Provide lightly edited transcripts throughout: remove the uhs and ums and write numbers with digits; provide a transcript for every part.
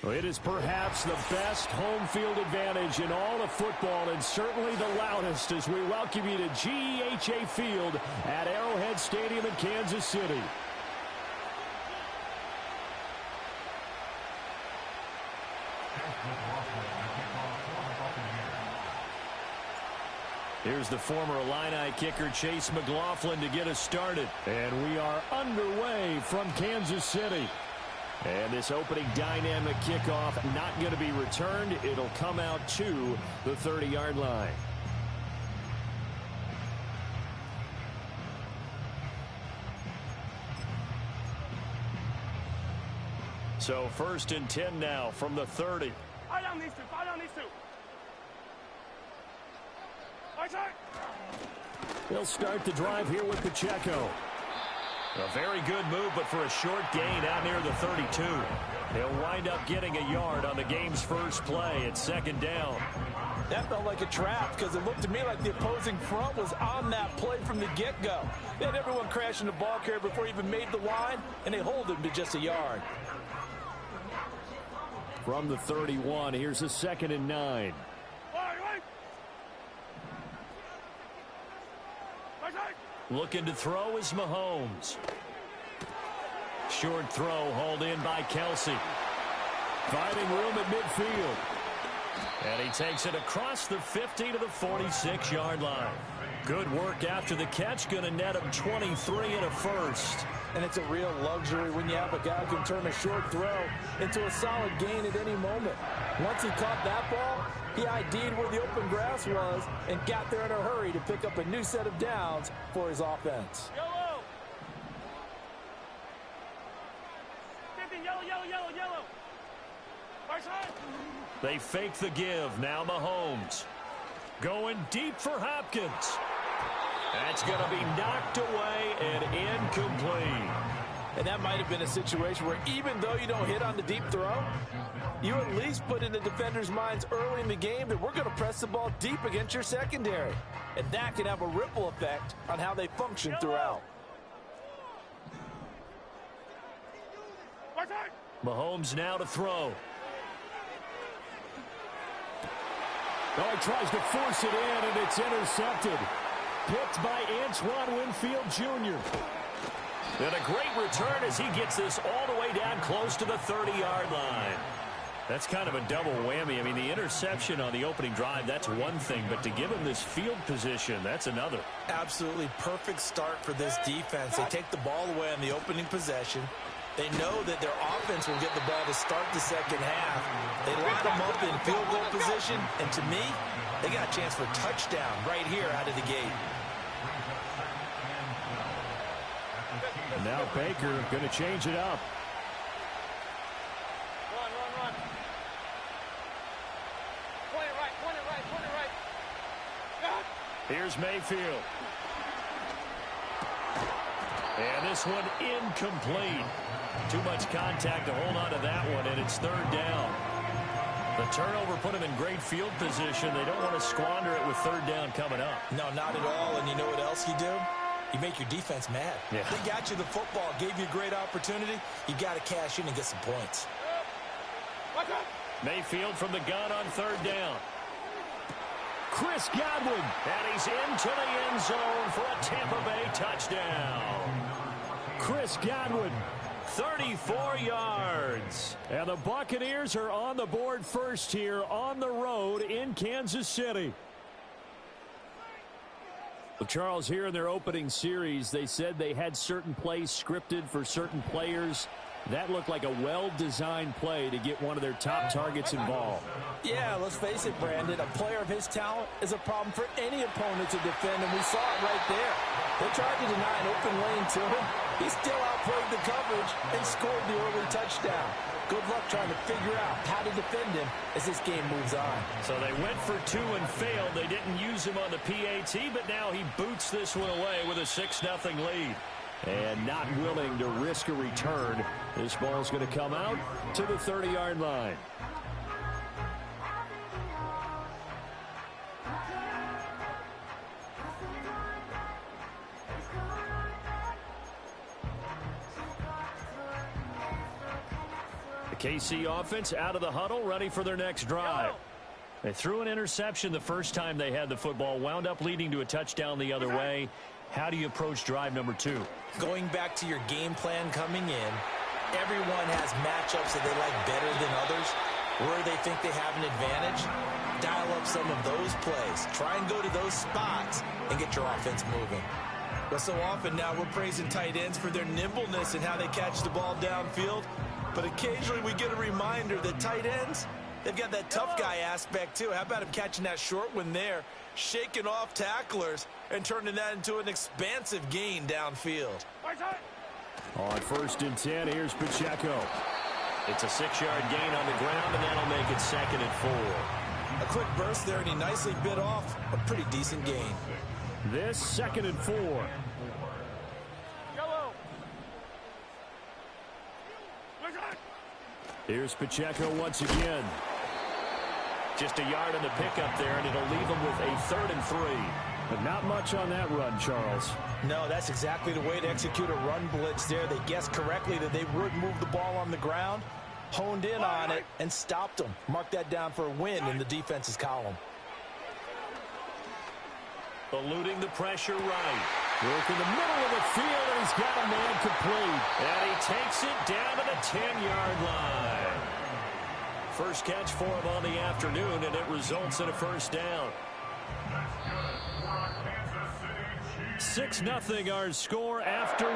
Well, it is perhaps the best home field advantage in all of football, and certainly the loudest, as we welcome you to GEHA Field at Arrowhead Stadium in Kansas City. Here's the former Illini kicker Chase McLaughlin to get us started. And we are underway from Kansas City. And this opening dynamic kickoff not going to be returned. It'll come out to the 30-yard line. So 1st and 10 now from the 30. They'll start the drive here with Pacheco. A very good move, but for a short gain out near the 32. He'll wind up getting a yard on the game's first play at 2nd down. That felt like a trap because it looked to me like the opposing front was on that play from the get-go. They had everyone crashing the ball carrier before he even made the line, and they hold him to just a yard. From the 31, here's a 2nd and 9. Looking to throw is Mahomes. Short throw hauled in by Kelsey. Finding room at midfield. And he takes it across the 50 to the 46-yard line. Good work after the catch. Going to net him 23 and a first. And it's a real luxury when you have a guy who can turn a short throw into a solid gain at any moment. Once he caught that ball, he ID'd where the open grass was and got there in a hurry to pick up a new set of downs for his offense. Yellow! 50, yellow, yellow, yellow, yellow. Right side. They fake the give. Now Mahomes. Going deep for Hopkins. That's going to be knocked away and incomplete. And that might have been a situation where even though you don't hit on the deep throw, you at least put in the defender's minds early in the game that we're going to press the ball deep against your secondary. And that can have a ripple effect on how they function throughout. Mahomes now to throw. Oh, he tries to force it in, and it's intercepted. Picked by Antoine Winfield Jr. And a great return as he gets this all the way down close to the 30-yard line. That's kind of a double whammy. I mean, the interception on the opening drive, that's one thing. But to give him this field position, that's another. Absolutely perfect start for this defense. They take the ball away on the opening possession. They know that their offense will get the ball to start the second half. They line them up in field goal position. And to me, they got a chance for a touchdown right here out of the gate. And now Baker going to change it up. Run. Point it right. Here's Mayfield. And this one incomplete. Too much contact to hold on to that one, and it's 3rd down. The turnover put him in great field position. They don't want to squander it with 3rd down coming up. No, not at all. And you know what else you do? You make your defense mad. Yeah. They got you the football, gave you a great opportunity. You got to cash in and get some points. Mayfield from the gun on 3rd down. Chris Godwin, and he's into the end zone for a Tampa Bay touchdown. Chris Godwin, 34 yards. And the Buccaneers are on the board first here on the road in Kansas City. Well, Charles, here in their opening series, they said they had certain plays scripted for certain players. That looked like a well-designed play to get one of their top targets involved. Yeah, let's face it, Brandon. A player of his talent is a problem for any opponent to defend, and we saw it right there. They tried to deny an open lane to him. He still outplayed the coverage and scored the early touchdown. Good luck trying to figure out how to defend him as this game moves on. So they went for 2 and failed. They didn't use him on the PAT, but now he boots this one away with a 6-0 lead. And not willing to risk a return. This ball's going to come out to the 30-yard line. The KC offense out of the huddle, ready for their next drive. They threw an interception the first time they had the football, wound up leading to a touchdown the other way. How do you approach drive number 2? Going back to your game plan coming in, everyone has matchups that they like better than others. Where they think they have an advantage, dial up some of those plays. Try and go to those spots and get your offense moving. But so often now we're praising tight ends for their nimbleness and how they catch the ball downfield. But occasionally we get a reminder that tight ends, they've got that tough guy aspect too. How about him catching that short one there, shaking off tacklers, and turning that into an expansive gain downfield. On 1st and 10, here's Pacheco. It's a 6-yard gain on the ground, and that'll make it 2nd and 4. A quick burst there, and he nicely bit off a pretty decent gain. This 2nd and 4. Yellow. Here's Pacheco once again. Just a yard on the pickup there, and it'll leave him with a 3rd and 3. But not much on that run, Charles. No, that's exactly the way to execute a run blitz there. They guessed correctly that they would move the ball on the ground, honed in on it, and stopped them. Mark that down for a win in the defense's column. Eluding the pressure right. Work in the middle of the field, and he's got a man complete. And he takes it down to the 10-yard line. First catch for him on the afternoon, and it results in a 1st down. 6-0 our score after 1.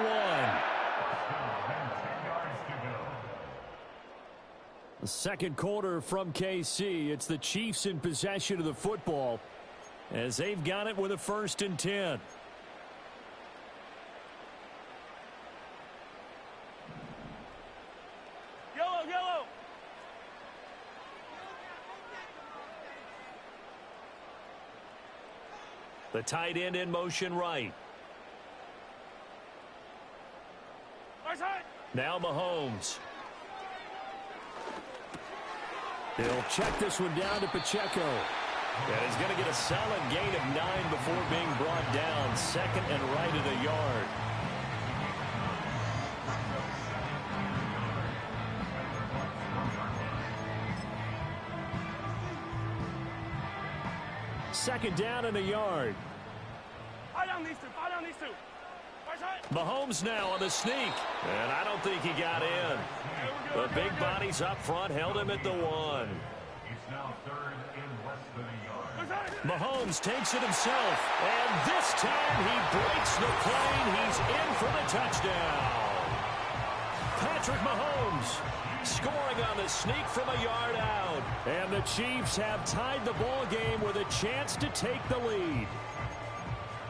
The 2nd quarter from KC. It's the Chiefs in possession of the football as they've got it with a 1st and 10. Yellow. The tight end in motion right. Now Mahomes. He'll check this one down to Pacheco. And he's going to get a solid gain of 9 before being brought down. 2nd and right at a yard. Second down and a yard. Mahomes now on the sneak. And I don't think he got in. The big bodies up front held him at the 1. Mahomes takes it himself. And this time he breaks the plane. He's in for the touchdown. Patrick Mahomes scoring on the sneak from a yard out. And the Chiefs have tied the ball game with a chance to take the lead.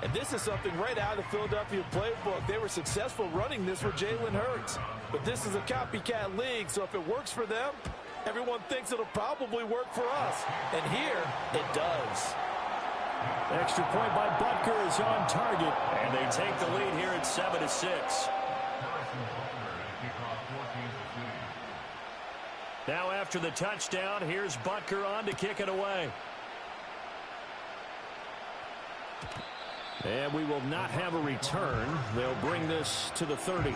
And this is something right out of the Philadelphia playbook. They were successful running this with Jalen Hurts. But this is a copycat league, so if it works for them, everyone thinks it'll probably work for us. And here, it does. Extra point by Butker is on target. And they take the lead here at 7-6. Now after the touchdown, here's Butker on to kick it away. And we will not have a return. They'll bring this to the 30.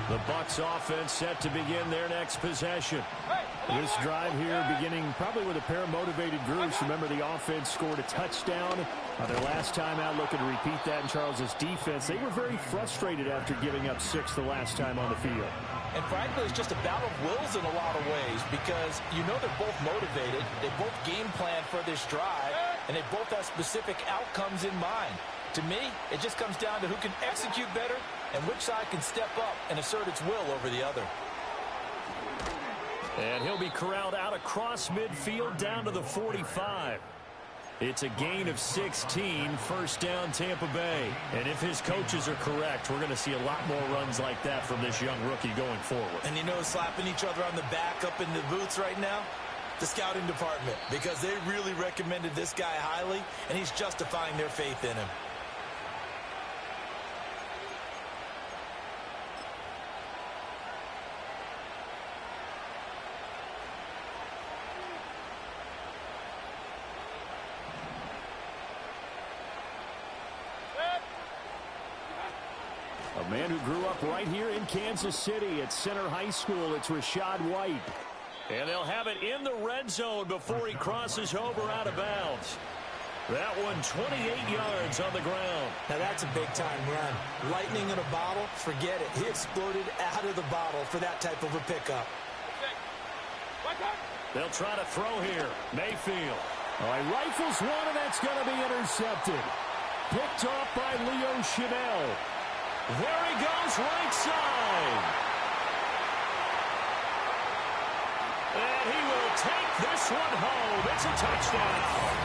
The Bucs offense set to begin their next possession. This drive here beginning probably with a pair of motivated groups. Remember, the offense scored a touchdown on their last time out. Looking to repeat that in Charles's defense. They were very frustrated after giving up 6 the last time on the field. And frankly, it's just a battle of wills in a lot of ways because you know they're both motivated. They both game plan for this drive, and they both have specific outcomes in mind. To me, it just comes down to who can execute better and which side can step up and assert its will over the other. And he'll be corralled out across midfield down to the 45. It's a gain of 16, 1st down Tampa Bay. And if his coaches are correct, we're going to see a lot more runs like that from this young rookie going forward. And you know, slapping each other on the back up in the boots right now? The scouting department, because they really recommended this guy highly, and he's justifying their faith in him. A man who grew up right here in Kansas City at Center High School. It's Rashad White. And they'll have it in the red zone before he crosses over out of bounds. That one 28 yards on the ground. Now that's a big-time run. Lightning in a bottle, forget it. He exploded out of the bottle for that type of a pickup. They'll try to throw here. Mayfield. Oh, he rifles one, and that's going to be intercepted. Picked off by Leo Chanel. There he goes, right side. And he will take this one home. It's a touchdown.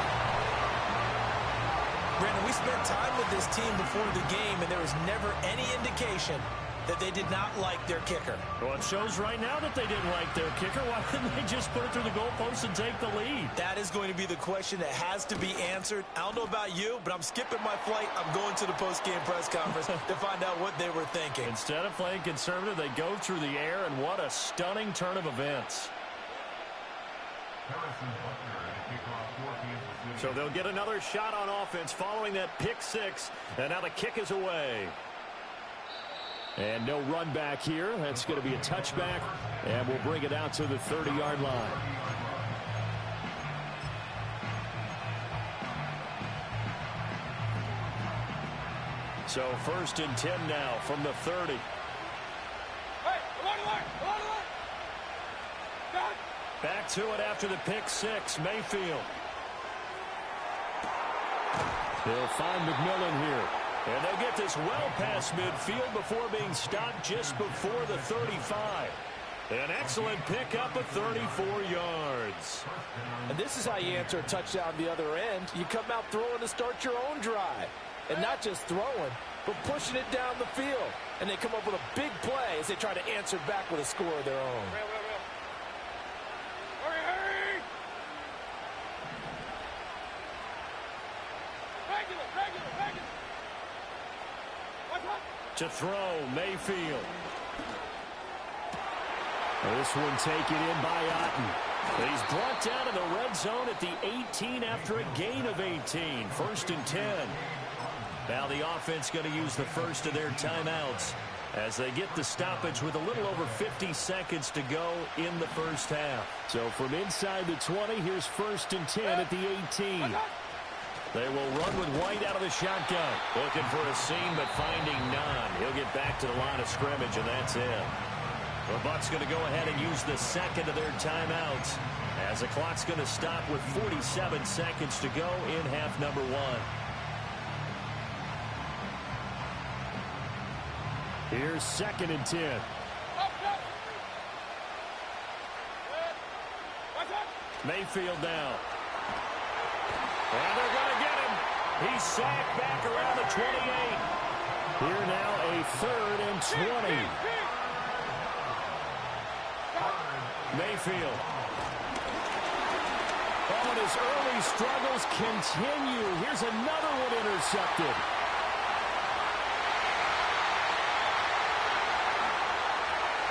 Brandon, we spent time with this team before the game, and there was never any indication that they did not like their kicker. Well, it shows right now that they didn't like their kicker. Why didn't they just put it through the goalpost and take the lead? That is going to be the question that has to be answered. I don't know about you, but I'm skipping my flight. I'm going to the post-game press conference to find out what they were thinking. Instead of playing conservative, they go through the air, and what a stunning turn of events. So they'll get another shot on offense following that pick six, and now the kick is away. And no run back here. That's going to be a touchback, and we'll bring it out to the 30-yard line. So 1st and 10 now from the 30. Back to it after the pick six. Mayfield. They'll find McMillan here. And they'll get this well past midfield before being stopped just before the 35. An excellent pickup of 34 yards. And this is how you answer a touchdown the other end. You come out throwing to start your own drive. And not just throwing, but pushing it down the field. And they come up with a big play as they try to answer back with a score of their own. To throw, Mayfield. This one taken in by Otten. He's brought down in the red zone at the 18 after a gain of 18. 1st and 10. Now the offense going to use the first of their timeouts as they get the stoppage with a little over 50 seconds to go in the first half. So from inside the 20, here's 1st and 10 at the 18. They will run with White out of the shotgun. Looking for a seam, but finding none. He'll get back to the line of scrimmage, and that's it. The Bucs going to go ahead and use the second of their timeouts as the clock's going to stop with 47 seconds to go in half number one. Here's 2nd and 10. Mayfield now. And they're going to get him. He's sacked back around the 28. Here now a 3rd and 20. Mayfield. Oh, and his early struggles continue. Here's another one intercepted.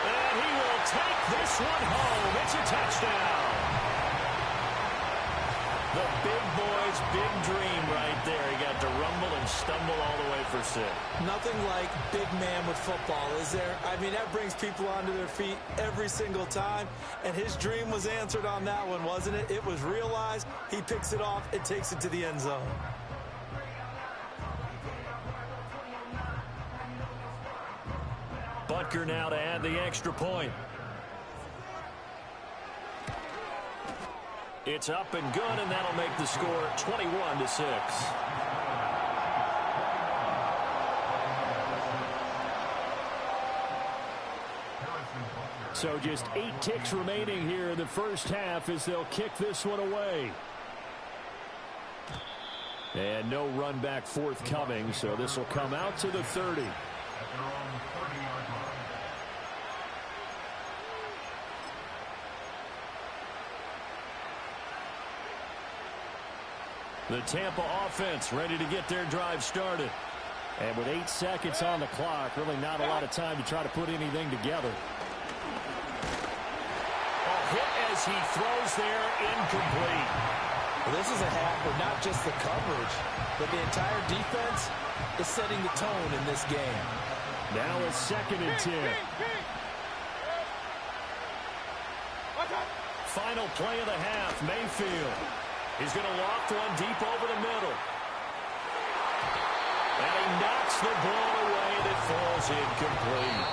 And he will take this one home. It's a touchdown. The big boy's big dream right there. He got to rumble and stumble all the way for 6. Nothing like big man with football, is there? I mean, that brings people onto their feet every single time. And his dream was answered on that one, wasn't it? It was realized. He picks it off and takes it to the end zone. Butker now to add the extra point. It's up and good, and that'll make the score 21-6. So just 8 ticks remaining here in the first half as they'll kick this one away. And no run back forthcoming, so this will come out to the 30. The Tampa offense ready to get their drive started. And with 8 seconds on the clock, really not a lot of time to try to put anything together. A hit as he throws there, incomplete. Well, this is a half where not just the coverage, but the entire defense is setting the tone in this game. Now a 2nd and 10. Final play of the half, Mayfield. He's going to loft one deep over the middle. And he knocks the ball away and it falls incomplete.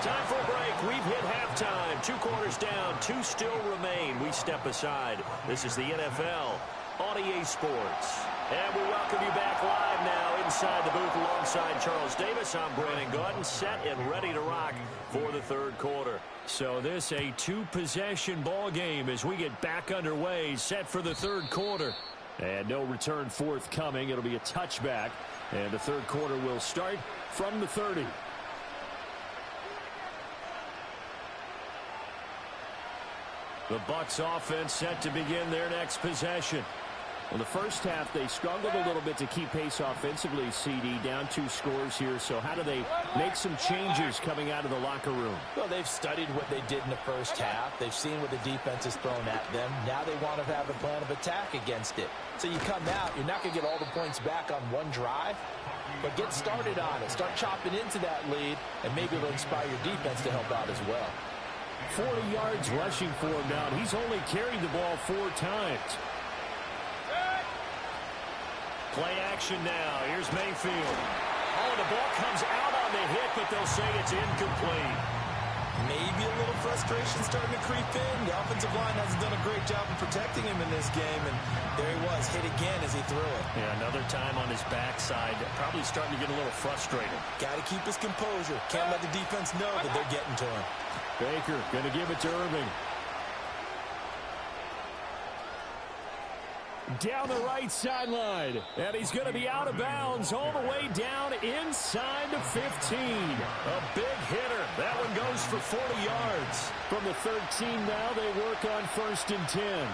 Time for a break. We've hit halftime. 2 quarters down, 2 still remain. We step aside. This is the NFL on EA Sports. And we welcome you back live now inside the booth alongside Charles Davis. I'm Brandon Gaudin, set and ready to rock for the 3rd quarter. So this a 2-possession ball game as we get back underway, set for the 3rd quarter. And no return forthcoming. It'll be a touchback. And the 3rd quarter will start from the 30. The Bucs offense set to begin their next possession. Well, the first half, they struggled a little bit to keep pace offensively, CD, down 2 scores here. So how do they make some changes coming out of the locker room? Well, they've studied what they did in the first half. They've seen what the defense has thrown at them. Now they want to have a plan of attack against it. So you come out, you're not going to get all the points back on one drive, but get started on it. Start chopping into that lead, and maybe it'll inspire your defense to help out as well. 40 yards rushing for him now. He's only carried the ball 4 times. Play action now. Here's Mayfield. Oh, the ball comes out on the hit, but they'll say it's incomplete. Maybe a little frustration starting to creep in. The offensive line hasn't done a great job of protecting him in this game, and there he was, hit again as he threw it. Yeah, another time on his backside, probably starting to get a little frustrated. Got to keep his composure. Can't let the defense know that they're getting to him. Baker going to give it to Irving. Down the right sideline, and he's going to be out of bounds all the way down inside the 15. A big hitter. That one goes for 40 yards. From the 13 now, they work on 1st and 10.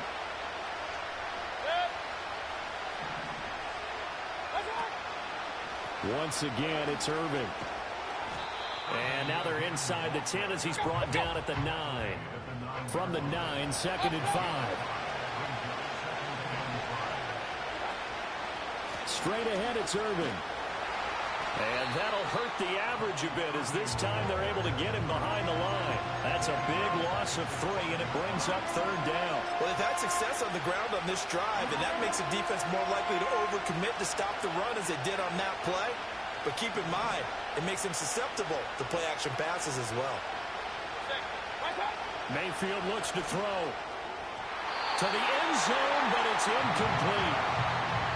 Once again, it's Irving. And now they're inside the 10 as he's brought down at the 9. From the 9, 2nd and 5. Straight ahead, it's Irving. And that'll hurt the average a bit as this time they're able to get him behind the line. That's a big loss of 3, and it brings up 3rd down. Well, they've had success on the ground on this drive, and that makes the defense more likely to overcommit to stop the run as they did on that play. But keep in mind, it makes them susceptible to play-action passes as well. Mayfield looks to throw to the end zone, but it's incomplete.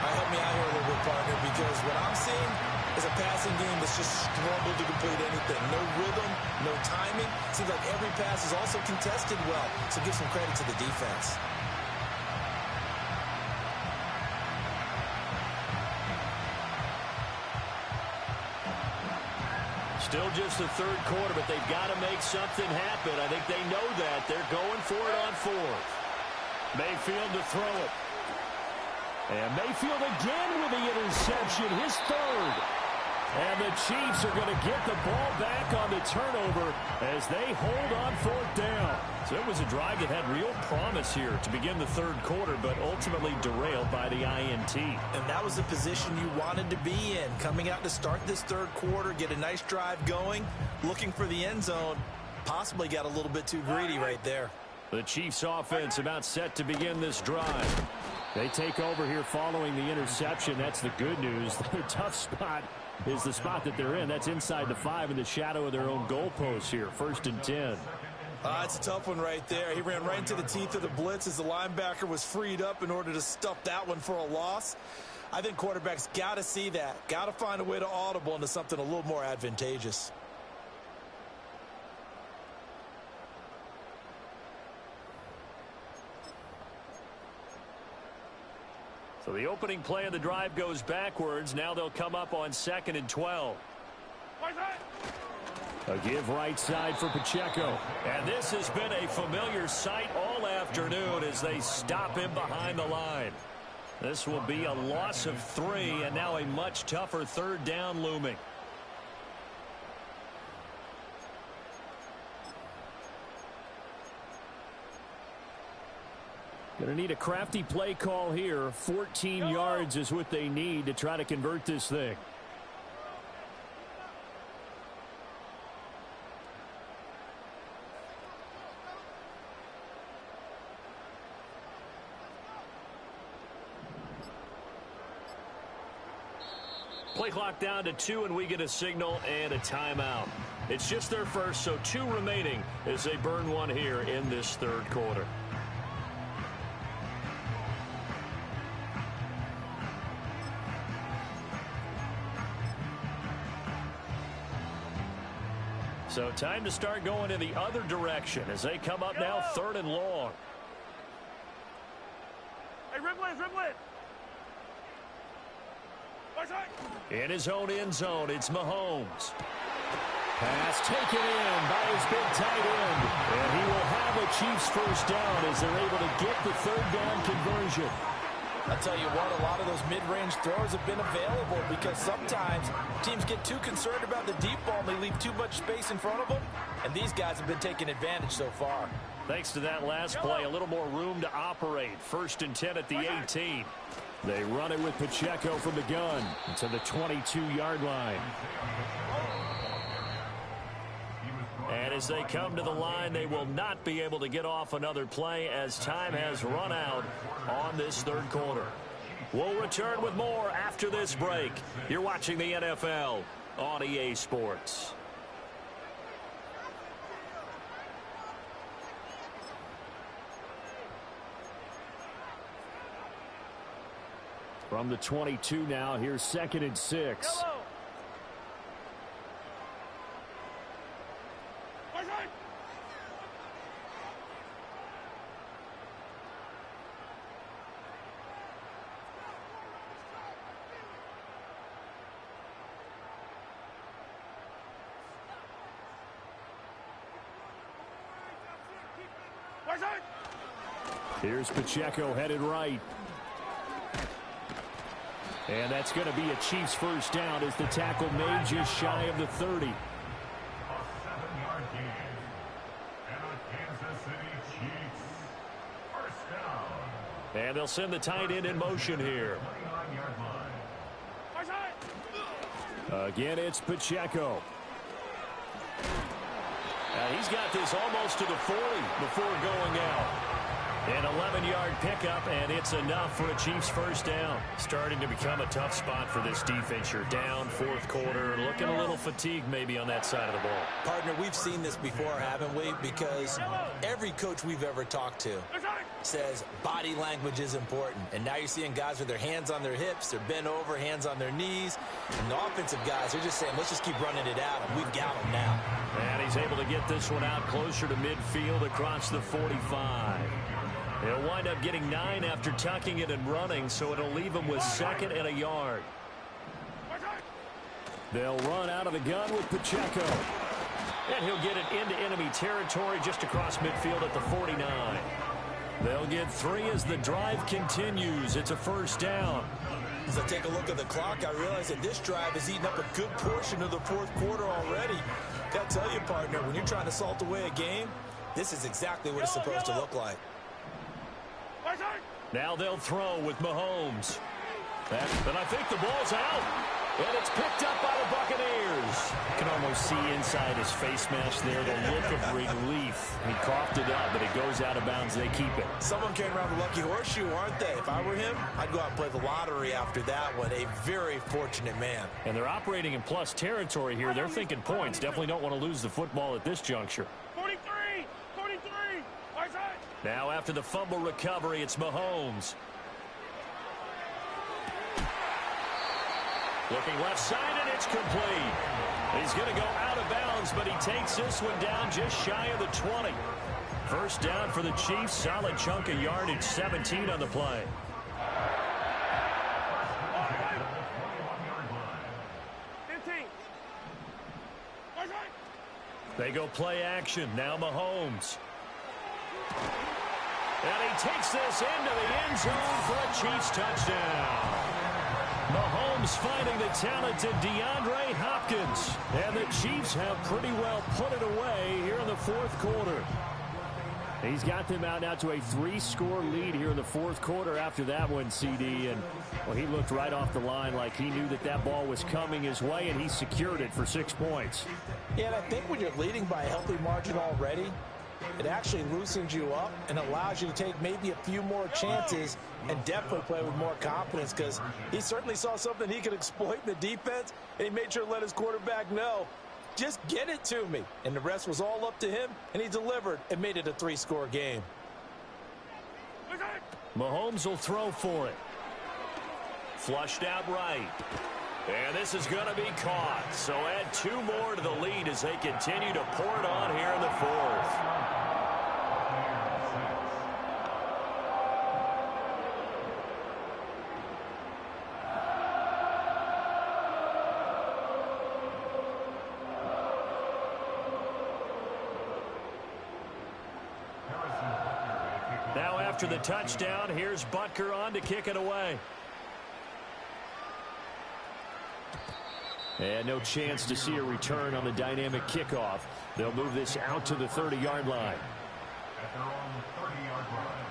Help me out here a little bit, partner, because what I'm seeing is a passing game that's just struggled to complete anything. No rhythm, no timing. Seems like every pass is also contested well, so give some credit to the defense. Still just the 3rd quarter, but they've got to make something happen. I think they know that. They're going for it on 4th. Mayfield to throw it. And Mayfield again with the interception, his 3rd. And the Chiefs are going to get the ball back on the turnover as they hold on 4th down. So it was a drive that had real promise here to begin the 3rd quarter, but ultimately derailed by the INT. And that was the position you wanted to be in. Coming out to start this 3rd quarter, get a nice drive going, looking for the end zone. Possibly got a little bit too greedy right there. The Chiefs offense about set to begin this drive. They take over here following the interception. That's the good news. The tough spot is the spot that they're in. That's inside the 5 in the shadow of their own goalpost here. 1st and 10. It's a tough one right there. He ran right into the teeth of the blitz as the linebacker was freed up in order to stuff that one for a loss. I think quarterbacks got to see that. Got to find a way to audible into something a little more advantageous. So the opening play of the drive goes backwards. Now they'll come up on 2nd and 12. A give right side for Pacheco. And this has been a familiar sight all afternoon as they stop him behind the line. This will be a loss of 3, and now a much tougher 3rd down looming. Going to need a crafty play call here. 14 yards is what they need to try to convert this thing. Play clock down to 2, and we get a signal and a timeout. It's just their first, so 2 remaining as they burn one here in this third quarter. So time to start going in the other direction as they come up now 3rd and long. Hey, rip it, rip it. In his own end zone, it's Mahomes. Pass taken in by his big tight end. And he will have a Chiefs first down as they're able to get the 3rd down conversion. I'll tell you what, a lot of those mid-range throws have been available because sometimes teams get too concerned about the deep ball and they leave too much space in front of them. And these guys have been taking advantage so far. Thanks to that last play, a little more room to operate. 1st and 10 at the 18. They run it with Pacheco from the gun to the 22-yard line. And as they come to the line, they will not be able to get off another play as time has run out on this 3rd quarter. We'll return with more after this break. You're watching the NFL on EA Sports. From the 22 now, here's 2nd and 6. Here's Pacheco headed right. And that's going to be a Chiefs first down as the tackle made just shy of the 30. A 7-yard gain. And a Kansas City Chiefs first down. And they'll send the tight end in motion here. Again, it's Pacheco. He's got this almost to the 40 before going out. An 11-yard pickup, and it's enough for a Chiefs first down. Starting to become a tough spot for this defense. You're down 4th quarter, looking a little fatigued maybe on that side of the ball. Partner, we've seen this before, haven't we? Because every coach we've ever talked to says body language is important. And now you're seeing guys with their hands on their hips, they're bent over, hands on their knees. And the offensive guys are just saying, let's just keep running it out, and we've got them now. And he's able to get this one out closer to midfield across the 45. He'll wind up getting 9 after tucking it and running, so it'll leave him with 2nd and a yard. They'll run out of the gun with Pacheco. And he'll get it into enemy territory just across midfield at the 49. They'll get 3 as the drive continues. It's a first down. As I take a look at the clock, I realize that this drive has eaten up a good portion of the 4th quarter already. Got to tell you, partner, when you're trying to salt away a game, this is exactly what it's supposed to look like. Now they'll throw with Mahomes. And I think the ball's out. And it's picked up by the Buccaneers. You can almost see inside his face mask there the look of relief. He coughed it up, but it goes out of bounds. They keep it. Someone carrying around the lucky horseshoe, aren't they? If I were him, I'd go out and play the lottery after that one. A very fortunate man. And they're operating in plus territory here. They're thinking points. Definitely don't want to lose the football at this juncture. 43! 43! Now after the fumble recovery, it's Mahomes. Looking left side, and it's complete. He's going to go out of bounds, but he takes this one down just shy of the 20. First down for the Chiefs. Solid chunk of yardage, 17 on the play. They go play action. Now Mahomes. And he takes this into the end zone for a Chiefs touchdown. Mahomes finding the talented DeAndre Hopkins. And the Chiefs have pretty well put it away here in the 4th quarter. He's got them out now to a 3-score lead here in the 4th quarter after that one, CD. And, well, he looked right off the line like he knew that that ball was coming his way, and he secured it for 6 points. Yeah, and I think when you're leading by a healthy margin already, It actually loosens you up and allows you to take maybe a few more chances and definitely play with more confidence, because he certainly saw something he could exploit in the defense, and he made sure to let his quarterback know, just get it to me. And the rest was all up to him, and he delivered and made it a 3-score game. Mahomes will throw for it. Flushed out right. And this is going to be caught. So add 2 more to the lead as they continue to pour it on here in the 4th. Now after the touchdown, here's Butker on to kick it away. And no chance to see a return on the dynamic kickoff. They'll move this out to the 30-yard line. At their own 30-yard line.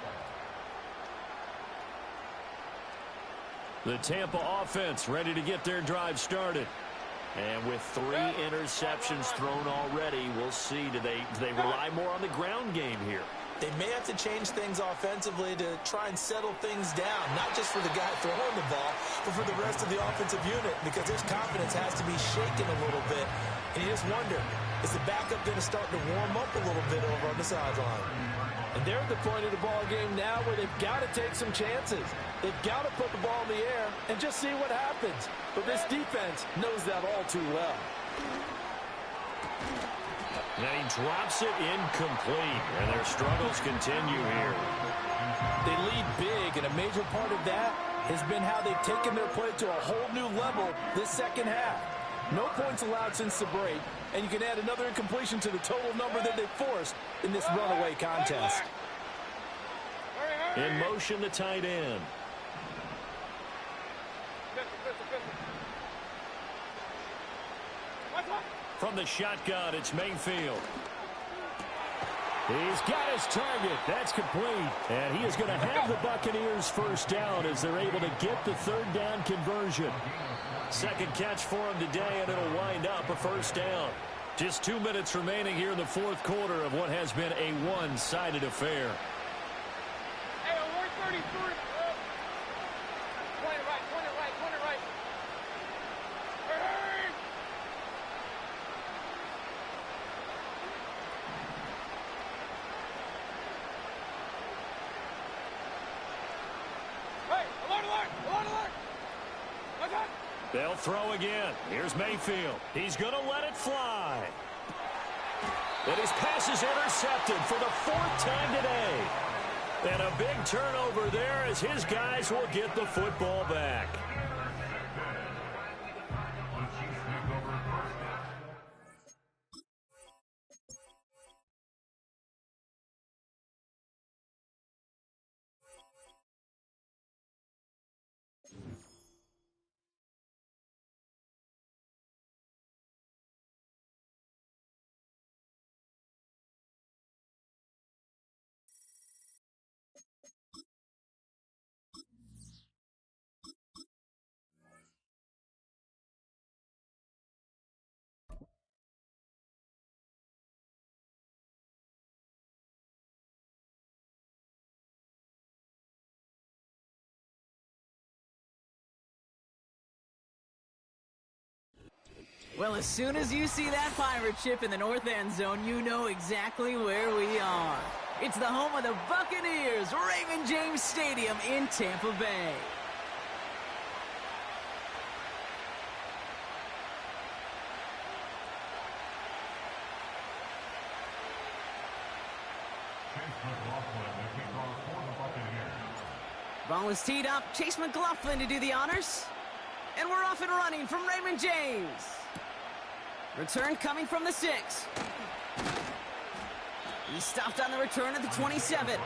The Tampa offense ready to get their drive started. And with 3 interceptions thrown already, we'll see, do they rely more on the ground game here? They may have to change things offensively to try and settle things down, not just for the guy throwing the ball, but for the rest of the offensive unit, because his confidence has to be shaken a little bit. And you just wonder, is the backup going to start to warm up a little bit over on the sideline? And they're at the point of the ball game now where they've got to take some chances. They've got to put the ball in the air and just see what happens. But this defense knows that all too well. And he drops it incomplete, and their struggles continue here. They lead big, and a major part of that has been how they've taken their play to a whole new level this second half. No points allowed since the break, and you can add another incompletion to the total number that they forced in this runaway contest. In motion, the tight end. From the shotgun, it's Mayfield. He's got his target. That's complete. And he is going to have the Buccaneers first down as they're able to get the 3rd down conversion. Second catch for him today, and it'll wind up a first down. Just 2 minutes remaining here in the 4th quarter of what has been a one-sided affair. Hey, 133. Point it right, point it right, point it right. Hey! They'll throw again. Here's Mayfield. He's going to let it fly. And his pass is intercepted for the 4th time today. And a big turnover there as his guys will get the football back. Well, as soon as you see that pirate ship in the north end zone, you know exactly where we are. It's the home of the Buccaneers, Raymond James Stadium in Tampa Bay. Ball is teed up. Chase McLaughlin to do the honors. And we're off and running from Raymond James. Return coming from the 6. He stopped on the return at the 27.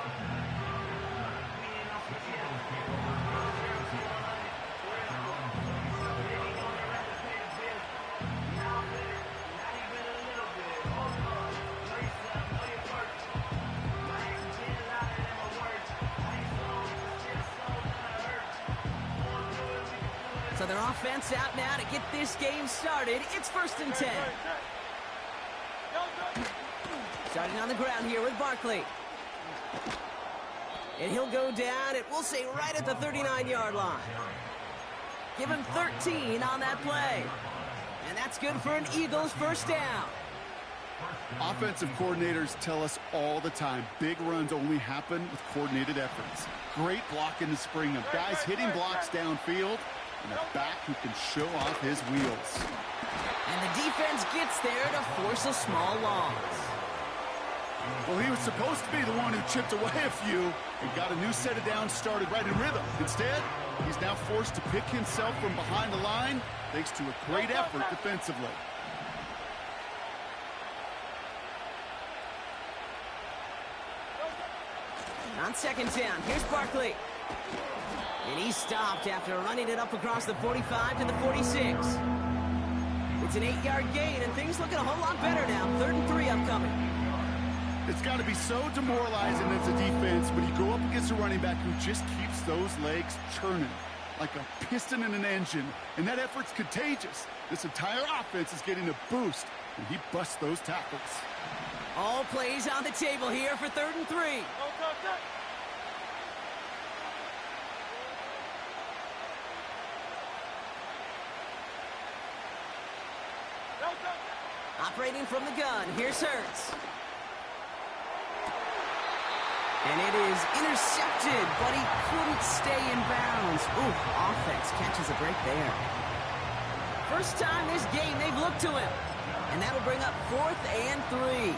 So their offense out now to get this game started. It's 1st and 10. Starting on the ground here with Barkley. And he'll go down, and we'll say right at the 39-yard line. Give him 13 on that play. And that's good for an Eagles first down. Offensive coordinators tell us all the time, big runs only happen with coordinated efforts. Great block in the spring of guys hitting blocks downfield, and a back who can show off his wheels. And the defense gets there to force a small loss. Well, he was supposed to be the one who chipped away a few and got a new set of downs started right in rhythm. Instead, he's now forced to pick himself from behind the line thanks to a great effort defensively. On second down, here's Barkley. And he stopped after running it up across the 45 to the 46. It's an 8-yard gain, and things looking a whole lot better now. 3rd and 3 upcoming. It's got to be so demoralizing as a defense when you go up against a running back who just keeps those legs churning like a piston in an engine, and that effort's contagious. This entire offense is getting a boost, and he busts those tackles. All plays on the table here for 3rd and 3. Operating from the gun, here's Hurts. And it is intercepted, but he couldn't stay in bounds. Ooh, offense catches a break there. First time this game they've looked to him. And that'll bring up 4th and 3.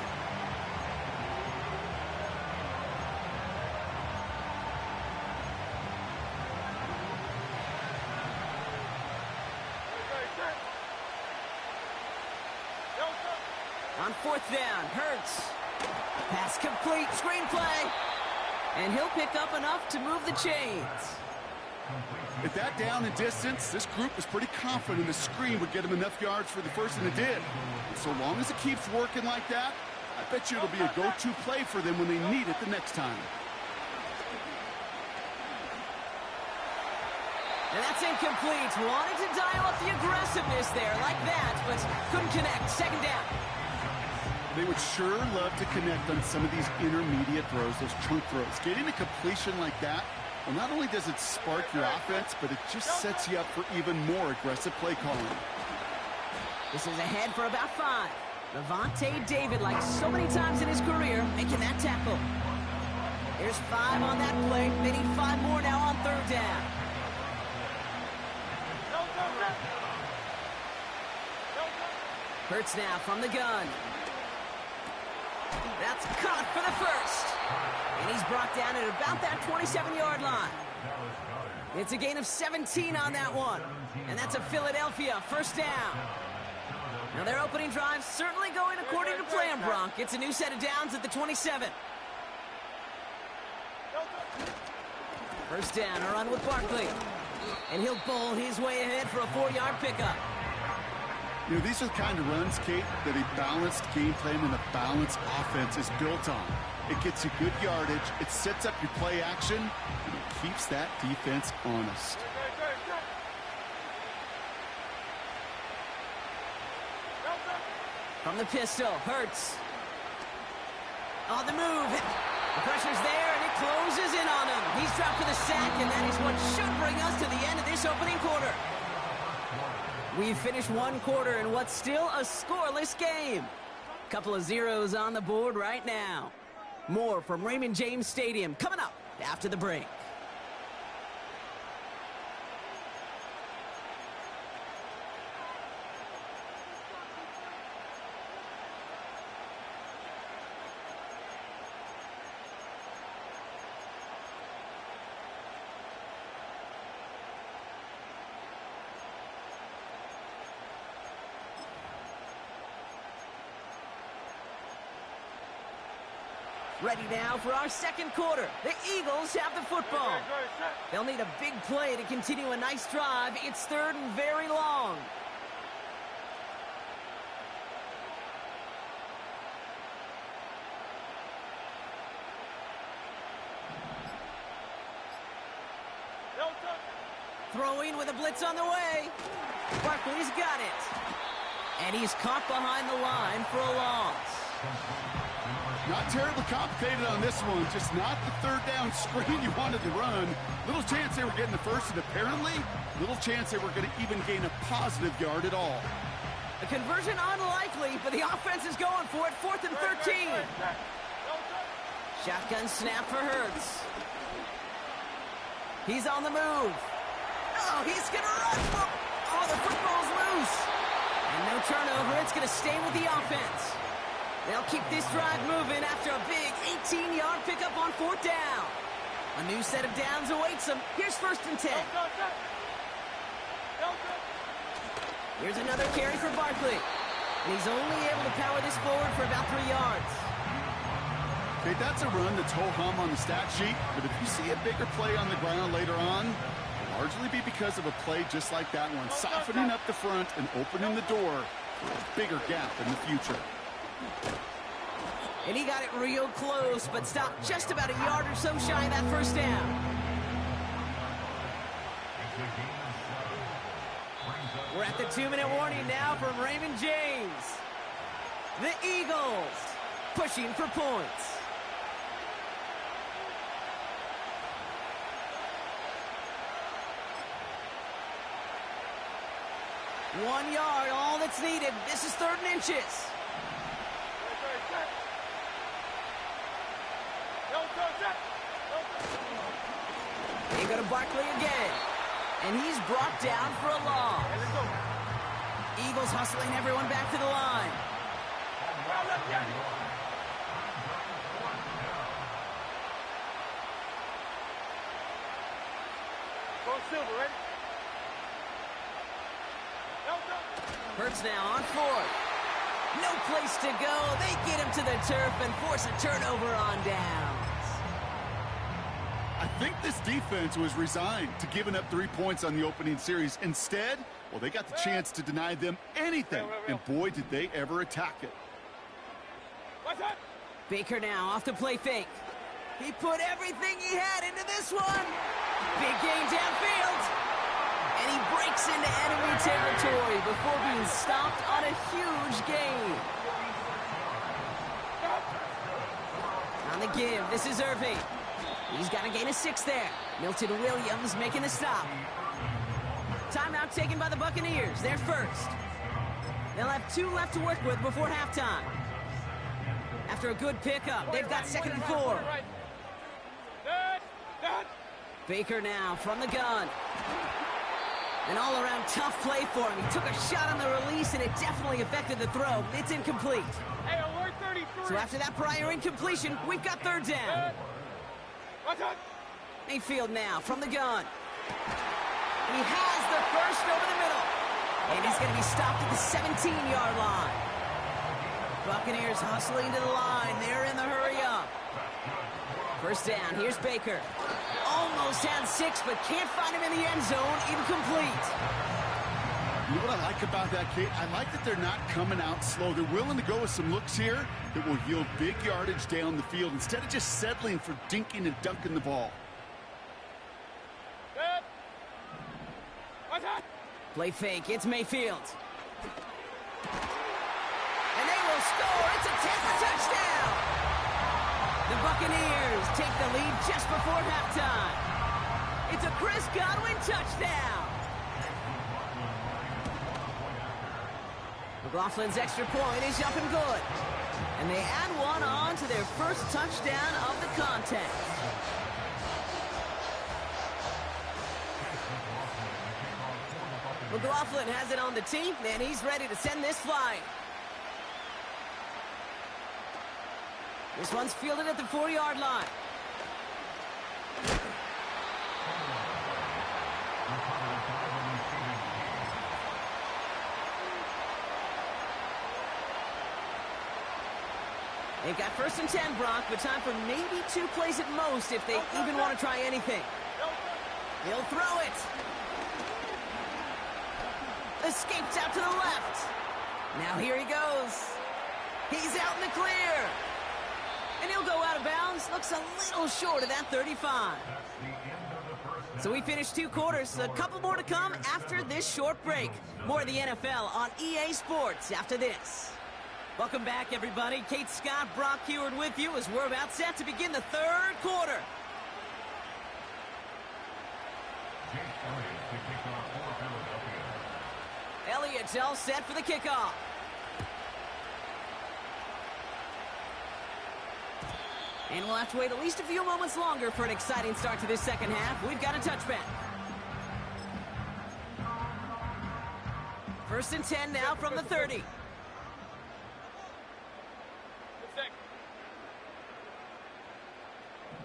On 4th down, Hurts. Pass complete, screenplay. And he'll pick up enough to move the chains. At that down and distance, this group was pretty confident the screen would get him enough yards for the first, and it did. And so long as it keeps working like that, I bet you it'll be a go-to play for them when they need it the next time. And that's incomplete. Wanted to dial up the aggressiveness there like that, but couldn't connect. Second down. They would sure love to connect on some of these intermediate throws, those chunk throws. Getting a completion like that, well, not only does it spark your offense, but it just sets you up for even more aggressive play calling. This is ahead for about 5. Levante David, like so many times in his career, making that tackle. There's 5 on that play. They need 5 more now on 3rd down. Hurts now from the gun. That's caught for the first. And he's brought down at about that 27-yard line. It's a gain of 17 on that one. And that's a Philadelphia first down. Now their opening drive certainly going according to plan, Bronk. It's a new set of downs at the 27. First down, a run with Barkley. And he'll bowl his way ahead for a 4-yard pickup. You know, these are the kind of runs, Kate, that a balanced game plan and a balanced offense is built on. It gets you good yardage, it sets up your play action, and it keeps that defense honest. From the pistol, Hurts. On the move. The pressure's there, and it closes in on him. He's dropped for the sack, and that is what should bring us to the end of this opening quarter. We've finished one quarter in what's still a scoreless game. Couple of zeros on the board right now. More from Raymond James Stadium coming up after the break. Ready now for our second quarter. The Eagles have the football. They'll need a big play to continue a nice drive. It's 3rd and very long. Throwing with a blitz on the way. Barkley's got it. And he's caught behind the line for a loss. Not terribly complicated on this one. Just not the third down screen you wanted to run. Little chance they were getting the first, and apparently little chance they were going to even gain a positive yard at all. A conversion unlikely, but the offense is going for it. 4th and 13. Shotgun snap for Hurts. He's on the move. Oh, he's going to run for... Oh, the football's loose. And no turnover. It's going to stay with the offense. They'll keep this drive moving after a big 18-yard pickup on 4th down. A new set of downs awaits them. Here's 1st and 10. Here's another carry for Barkley. And he's only able to power this forward for about 3 yards. Okay, that's a run that's ho-hum on the stat sheet, but if you see a bigger play on the ground later on, it'll largely be because of a play just like that one, softening up the front and opening the door for a bigger gap in the future. And he got it real close, but stopped just about a yard or so shy of that 1st down. We're at the 2-minute warning now from Raymond James. The Eagles pushing for points. One yard, all that's needed. This is 3rd and inches. They go to Barkley again. And he's brought down for a loss. Eagles hustling everyone back to the line. Hurts now on 4th. No place to go. They get him to the turf and force a turnover on downs. I think this defense was resigned to giving up 3 points on the opening series. Instead, well, they got the chance to deny them anything, and boy, did they ever attack it. Baker now off the play fake. He put everything he had into this one. Big game downfield. And he breaks into enemy territory before being stopped on a huge gain. On the give, this is Irving. He's got a gain of 6 there. Milton Williams making the stop. Timeout taken by the Buccaneers. They're first. They'll have 2 left to work with before halftime. After a good pickup, they've got 2nd and 4. Baker now from the gun. An all-around tough play for him. He took a shot on the release, and it definitely affected the throw. It's incomplete. So after that prior incompletion, we've got 3rd down. Mayfield now from the gun. He has the first over the middle. And he's going to be stopped at the 17-yard line. Buccaneers hustling to the line. They're in the hurry up. 1st down. Here's Baker. Almost had 6, but can't find him in the end zone. Incomplete. You know what I like about that, Kate? I like that they're not coming out slow. They're willing to go with some looks here that will yield big yardage down the field instead of just settling for dinking and dunking the ball. Play fake. It's Mayfield. And they will score. It's a Tampa touchdown. The Buccaneers take the lead just before halftime. It's a Chris Godwin touchdown. McLaughlin's extra point is up and good. And they add one on to their first touchdown of the contest. McLaughlin has it on the tee, and he's ready to send this flying. This one's fielded at the 4-yard line. They've got 1st and 10, Brock, but time for maybe 2 plays at most if they even want to try anything. He'll throw it. Escapes out to the left. Now here he goes. He's out in the clear. And he'll go out of bounds. Looks a little short of that 35. So we finished 2 quarters. A couple more to come after this short break. More of the NFL on EA Sports after this. Welcome back, everybody. Kate Scott, Brock Heward with you as we're about set to begin the 3rd quarter. Elliott's all set for the kickoff. And we'll have to wait at least a few moments longer for an exciting start to this second half. We've got a touchback. 1st and 10 now from the 30.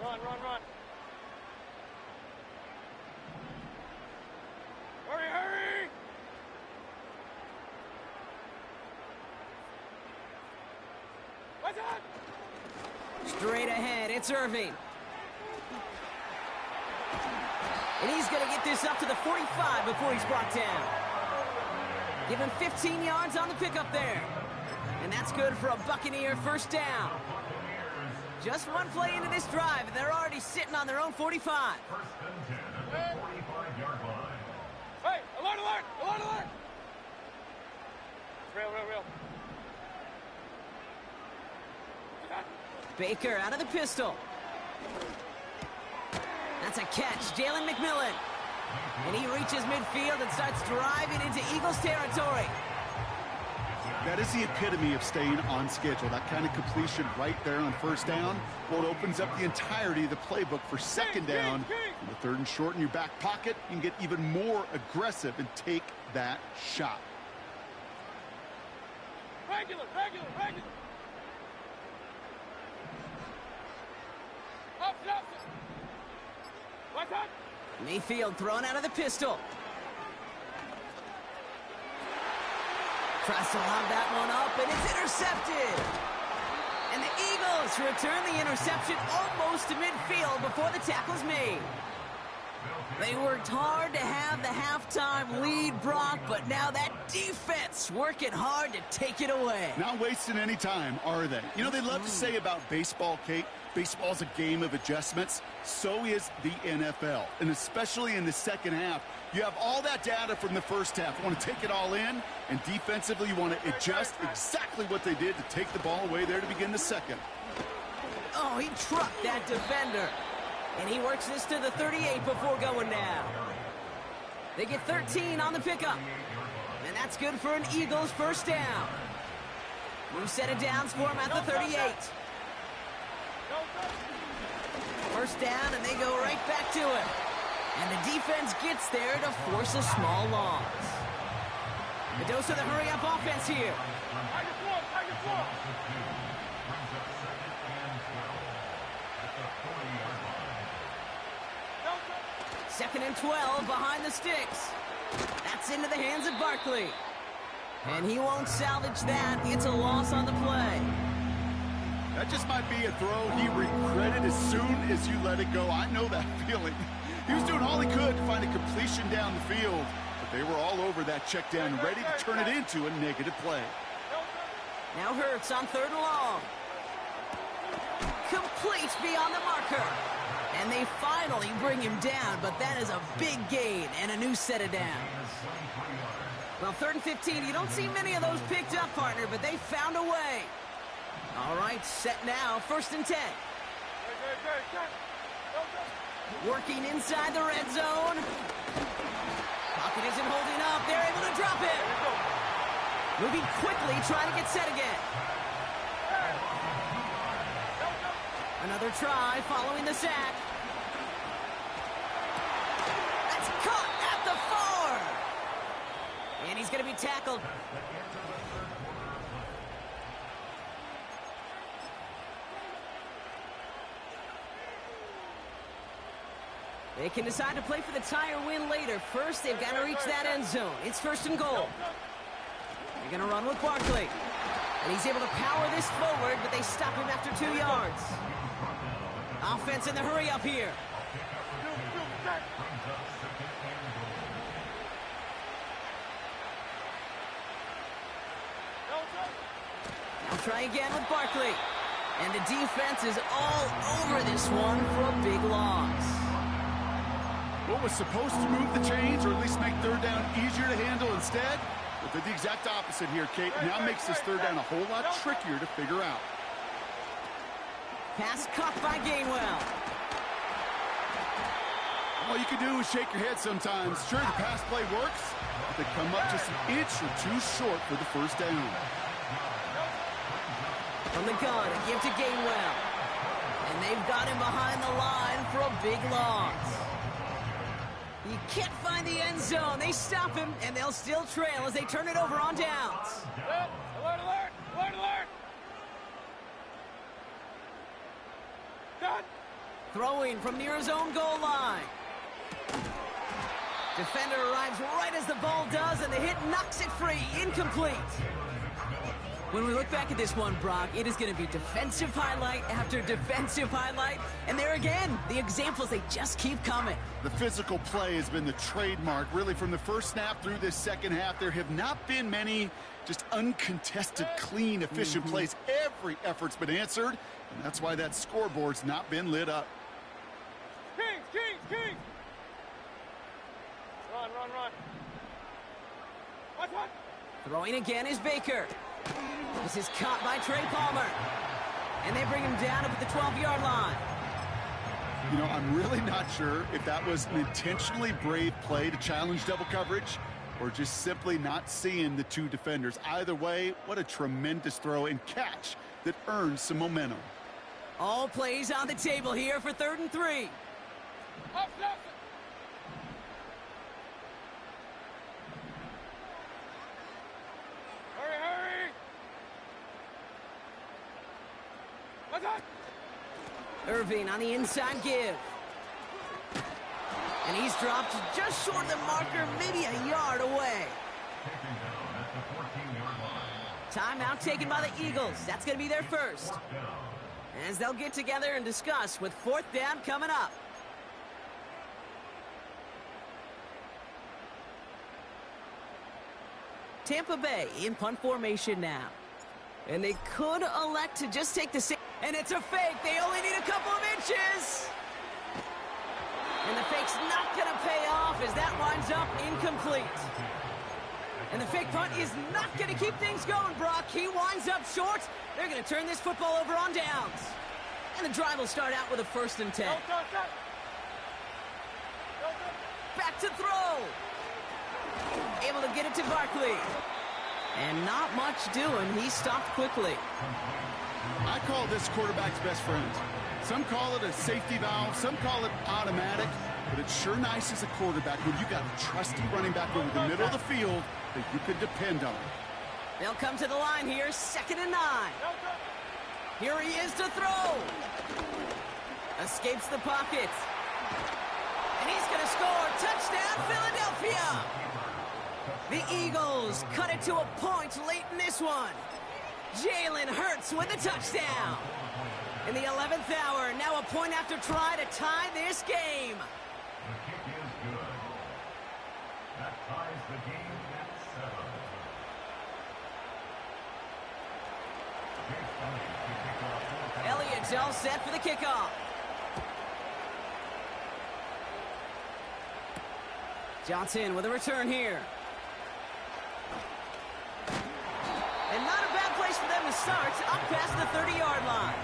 Run, run, run. Hurry, hurry! What's that? Straight ahead, it's Irving. And he's going to get this up to the 45 before he's brought down. Give him 15 yards on the pickup there. And that's good for a Buccaneer 1st down. Just one play into this drive, and they're already sitting on their own 45. Hey, alert, alert, alert, alert! Real, real, real. Baker out of the pistol. That's a catch. Jalen McMillan. And he reaches midfield and starts driving into Eagles territory. That is the epitome of staying on schedule. That kind of completion right there on 1st down. Well, it opens up the entirety of the playbook for 2nd down. In the 3rd and short in your back pocket, you can get even more aggressive and take that shot. Regular, regular, regular. Up, up. What's that? Mayfield thrown out of the pistol. Tries to lob that one up, and it's intercepted. And the Eagles return the interception almost to midfield before the tackle's made. They worked hard to have the halftime lead, Brock, but now that defense working hard to take it away. Not wasting any time, are they? You know, they love to say about baseball, Kate, baseball's a game of adjustments. So is the NFL. And especially in the second half, you have all that data from the first half. You want to take it all in, and defensively you want to adjust exactly what they did to take the ball away there to begin the second. Oh, he trucked that defender. And he works this to the 38 before going down. They get 13 on the pickup. And that's good for an Eagles 1st down. New set of downs for him at the 38. 1st down, and they go right back to it. And the defense gets there to force a small loss. The dose of the hurry-up offense here. Target 2nd and 12 behind the sticks. That's into the hands of Barkley. And he won't salvage that. It's a loss on the play. That just might be a throw he regretted as soon as you let it go. I know that feeling. He was doing all he could to find a completion down the field, but they were all over that check down, ready to turn it into a negative play. Now Hurts on 3rd and long. Complete beyond the marker. And they finally bring him down, but that is a big gain and a new set of downs. Well, 3rd and 15, you don't see many of those picked up, partner, but they found a way. All right, set now, 1st and 10. Working inside the red zone. Pocket isn't holding up. They're able to drop it. Moving quickly, trying to get set again. Another try following the sack. That's caught at the 4. And he's going to be tackled. They can decide to play for the tie or win later. First, they've got to reach that end zone. It's 1st and goal. They're going to run with Barkley. And he's able to power this forward, but they stop him after 2 yards. Offense in the hurry up here. Now try again with Barkley. And the defense is all over this one for a big loss. What was supposed to move the chains, or at least make third down easier to handle instead, but did the exact opposite here, Kate. Now makes this third down a whole lot trickier to figure out. Pass caught by Gainwell. All you can do is shake your head sometimes. Sure, the pass play works, but they come up just an inch or two short for the first down. From the gun, a give to Gainwell. And they've got him behind the line for a big loss. He can't find the end zone. They stop him, and they'll still trail as they turn it over on downs. Alert, alert, alert, alert. Done. Throwing from near his own goal line. Defender arrives right as the ball does, and the hit knocks it free. Incomplete. When we look back at this one, Brock, it is going to be defensive highlight after defensive highlight. And there again, the examples, they just keep coming. The physical play has been the trademark. Really, from the first snap through this second half, there have not been many just uncontested, clean, efficient plays. Every effort's been answered, and that's why that scoreboard's not been lit up. Kings, Kings, Kings. Run, run, run. Watch, watch. Throwing again is Baker. This is caught by Trey Palmer. And they bring him down up at the 12-yard line. You know, I'm really not sure if that was an intentionally brave play to challenge double coverage or just simply not seeing the two defenders. Either way, what a tremendous throw and catch that earns some momentum. All plays on the table here for 3rd and 3. Up, up. Hurry, hurry. What's that? Irving on the inside give. And he's dropped just short of the marker, maybe a yard away. Timeout taken by the Eagles. That's going to be their first. As they'll get together and discuss with 4th down coming up. Tampa Bay in punt formation now. And they could elect to just take the... And it's a fake. They only need a couple of inches. And the fake's not going to pay off as that winds up incomplete. And the fake punt is not going to keep things going, Brock. He winds up short. They're going to turn this football over on downs. And the drive will start out with a 1st and 10. Back to throw. Able to get it to Barkley. And not much doing. He stopped quickly. I call this quarterback's best friend. Some call it a safety valve, some call it automatic, but it's sure nice as a quarterback when you got a trusty running back over the middle of the field that you can depend on. They'll come to the line here, 2nd and 9. Here he is to throw. Escapes the pocket. And he's going to score. Touchdown, Philadelphia. The Eagles cut it to a point late in this one. Jalen Hurts with a touchdown. In the 11th hour, now a point after try to tie this game. The kick is good. That ties the game at 7. Elliott's all set for the kickoff. Johnson with a return here. And not a bad place for them to start, up past the 30-yard line.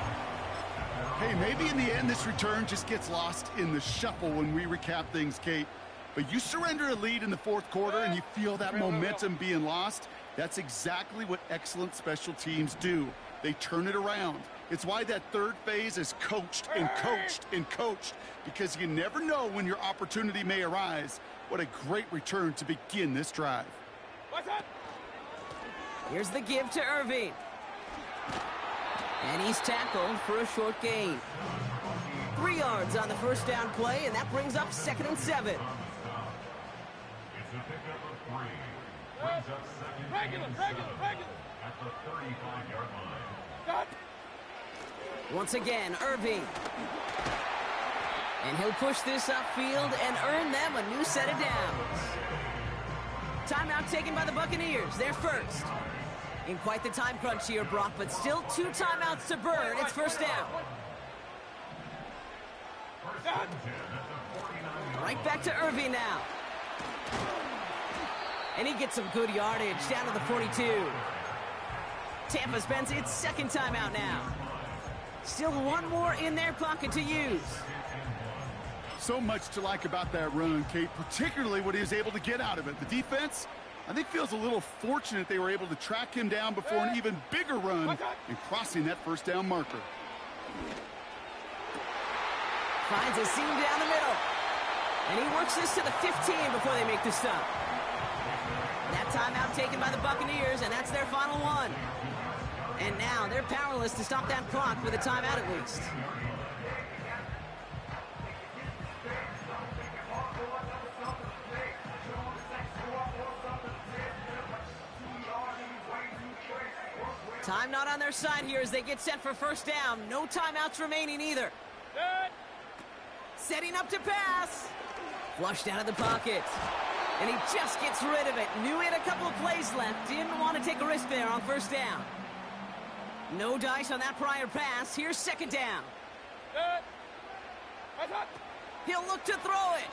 Hey, maybe in the end this return just gets lost in the shuffle when we recap things, Kate. But you surrender a lead in the 4th quarter and you feel that momentum being lost. That's exactly what excellent special teams do. They turn it around. It's why that 3rd phase is coached and coached and coached, because you never know when your opportunity may arise. What a great return to begin this drive. What's that? Here's the give to Irving. And he's tackled for a short gain. 3 yards on the 1st down play, and that brings up 2nd and 7. It's a pickup of 3. Brings up 2nd and 7 at the 35-yard line. Done. Once again, Irving. And he'll push this upfield and earn them a new set of downs. Timeout taken by the Buccaneers. They're first. In quite the time crunch here, Brock, but still 2 timeouts to burn. It's 1st down. Right back to Irving now. And he gets some good yardage down to the 42. Tampa spends its second timeout now. Still one more in their pocket to use. So much to like about that run, Kate, particularly what he was able to get out of it. The defense, I think, feels a little fortunate they were able to track him down before an even bigger run and crossing that first down marker. Finds a seam down the middle. And he works this to the 15 before they make the stop. That timeout taken by the Buccaneers, and that's their final one. And now they're powerless to stop that clock with a timeout at least. Time not on their side here as they get set for first down. No timeouts remaining either. Setting up to pass. Flushed out of the pocket. And he just gets rid of it. Knew he had a couple of plays left. Didn't want to take a risk there on first down. No dice on that prior pass. Here's second down. He'll look to throw it.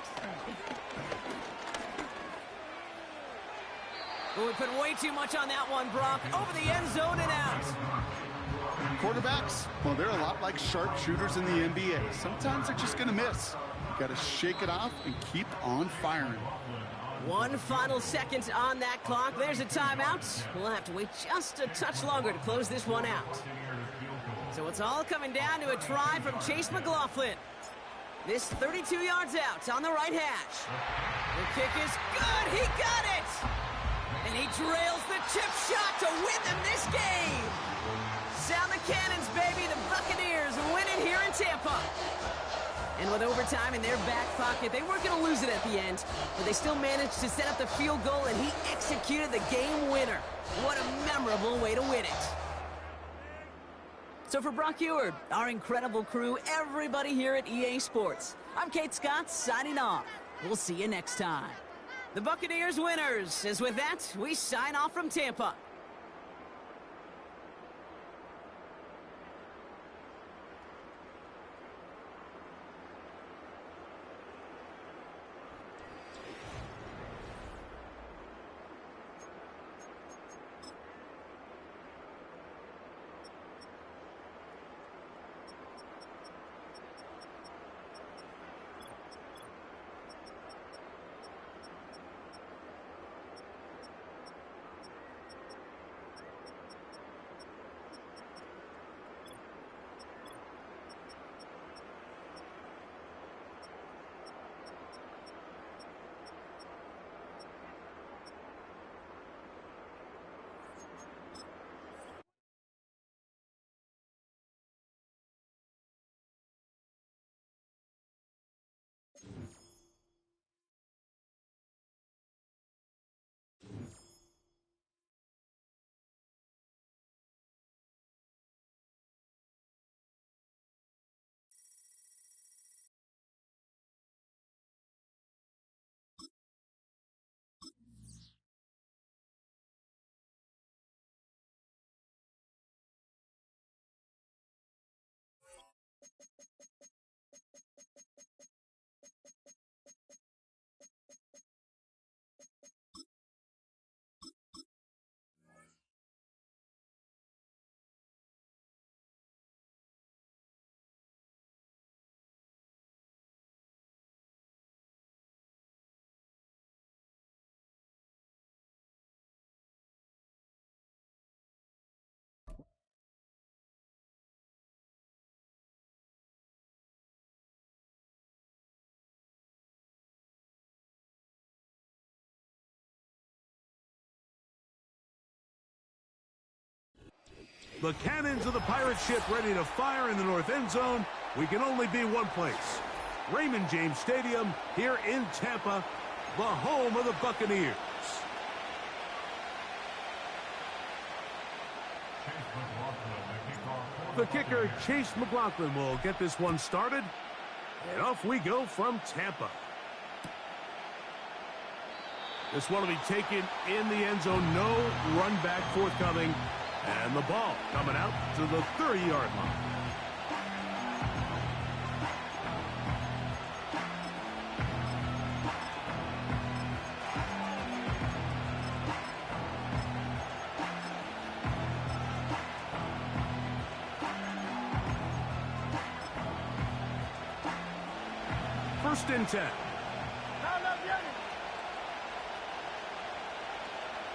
Oh, we put way too much on that one, Brock. Over the end zone and out. Quarterbacks, well, they're a lot like sharpshooters in the NBA. Sometimes they're just going to miss. Got to shake it off and keep on firing. One final second on that clock. There's a timeout. We'll have to wait just a touch longer to close this one out. So it's all coming down to a try from Chase McLaughlin. This 32 yards out on the right hash. The kick is good. He got it. And he trails the chip shot to win them this game. Sound the cannons, baby. The Buccaneers win it here in Tampa. And with overtime in their back pocket, they weren't going to lose it at the end, but they still managed to set up the field goal, and he executed the game winner. What a memorable way to win it. So for Brock Eward, our incredible crew, everybody here at EA Sports, I'm Kate Scott signing off. We'll see you next time. The Buccaneers winners, as with that, we sign off from Tampa. The cannons of the pirate ship ready to fire in the north end zone. We can only be one place. Raymond James Stadium here in Tampa, the home of the Buccaneers. The kicker, Chase McLaughlin, will get this one started. And off we go from Tampa. This one will be taken in the end zone. No run back forthcoming. And the ball coming out to the 30-yard line. First and 10.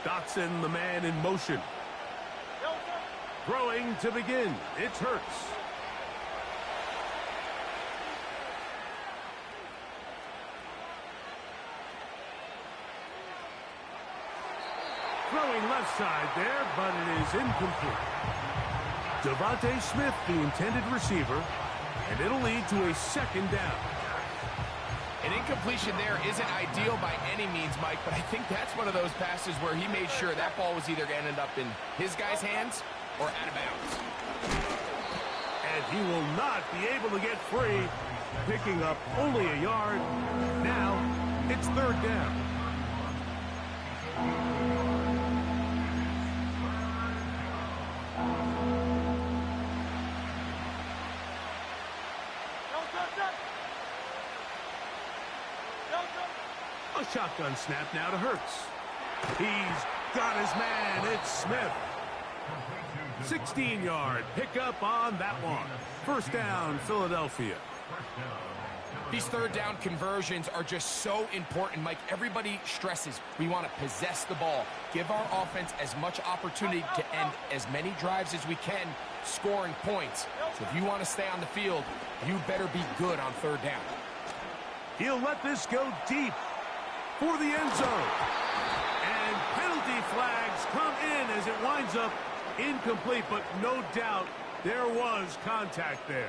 Dotson, the man in motion. Throwing to begin. It's Hurts. Throwing left side there, but it is incomplete. Devontae Smith, the intended receiver, and it'll lead to a second down. An incompletion there isn't ideal by any means, Mike, but I think that's one of those passes where he made sure that ball was either going to end up in his guy's hands or out of bounds. And he will not be able to get free, picking up only a yard. Now, it's third down. A shotgun snap now to Hurts. He's got his man. It's Smith. 16-yard pickup on that one. First down, Philadelphia. These third down conversions are just so important, Mike. Everybody stresses we want to possess the ball, give our offense as much opportunity to end as many drives as we can, scoring points. So if you want to stay on the field, you better be good on third down. He'll let this go deep for the end zone. And penalty flags come in as it winds up incomplete, but no doubt there was contact there.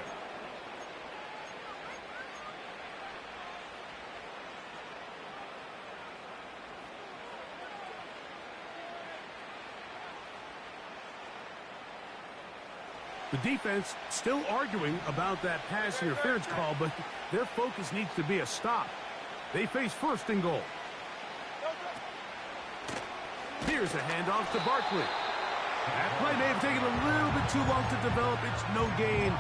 The defense still arguing about that pass interference call, but their focus needs to be a stop. They face first and goal. Here's a handoff to Barkley. That play may have taken a little bit too long to develop. It's no gain.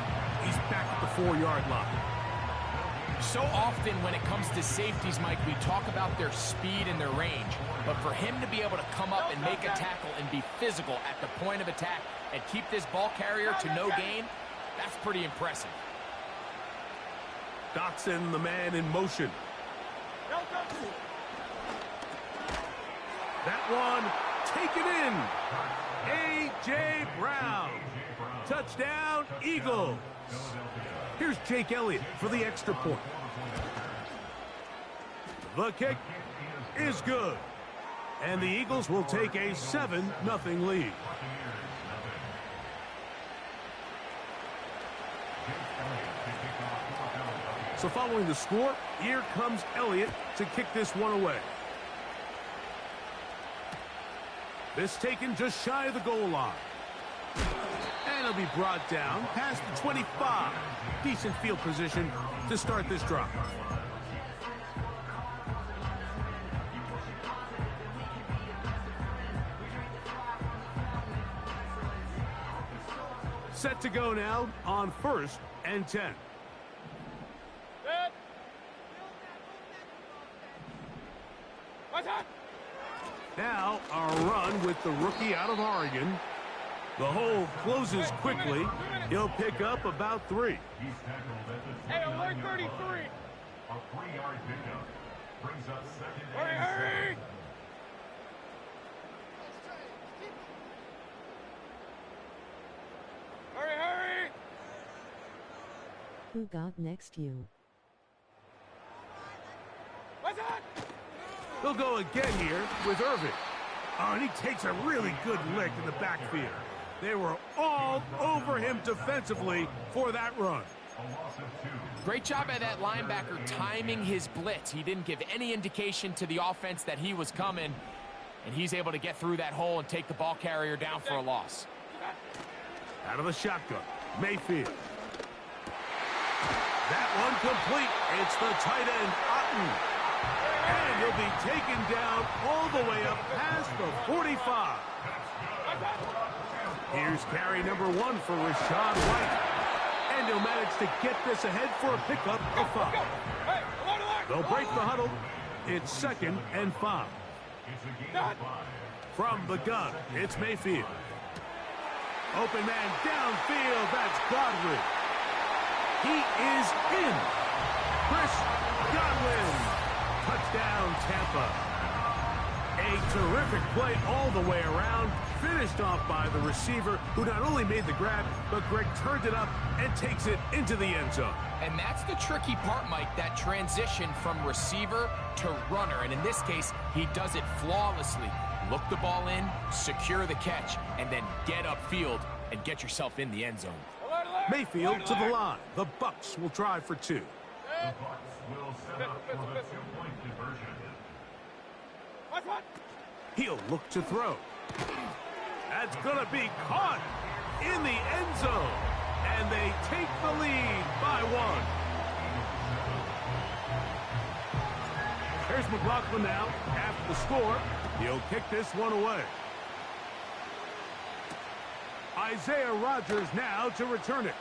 He's back at the 4-yard line. So often when it comes to safeties, Mike, we talk about their speed and their range. But for him to be able to come up and make a tackle and be physical at the point of attack and keep this ball carrier to no gain, that's pretty impressive. Dotson, the man in motion. That one taken in. A.J. Brown. Touchdown, Eagles. Here's Jake Elliott for the extra point. The kick is good. And the Eagles will take a 7-0 lead. So following the score, here comes Elliott to kick this one away. This taken just shy of the goal line. And it'll be brought down past the 25. Decent field position to start this drive. Set to go now on first and 10. Now, our run with the rookie out of Oregon. The hole closes quickly. He'll pick up about 3. Hey, alert 33. A 3-yard pickup brings up second and Hurry! Hurry! Who got next you? What's that? They'll go again here with Irvin. Oh, and he takes a really good lick in the backfield. They were all over him defensively for that run. Great job by that linebacker timing his blitz. He didn't give any indication to the offense that he was coming, and he's able to get through that hole and take the ball carrier down for a loss. Out of the shotgun, Mayfield. That one complete. It's the tight end, Otten. And he'll be taken down all the way up past the 45. Here's carry number 1 for Rashad White. And he'll manage to get this ahead for a pickup of 5. They'll break the huddle. It's second and 5. From the gun, it's Mayfield. Open man downfield. That's Godwin. He is in. Chris, Godwin. Touchdown, Tampa. A terrific play all the way around, finished off by the receiver, who not only made the grab, but Greg turned it up and takes it into the end zone. And that's the tricky part, Mike, that transition from receiver to runner. And in this case, he does it flawlessly. Look the ball in, secure the catch, and then get upfield and get yourself in the end zone. Mayfield to the line. The Bucs will try for two. The Bucs will set up for the two-point conversion. He'll look to throw. That's going to be caught in the end zone. And they take the lead by one. Here's McLaughlin now. After the score, he'll kick this one away. Isaiah Rodgers now to return it.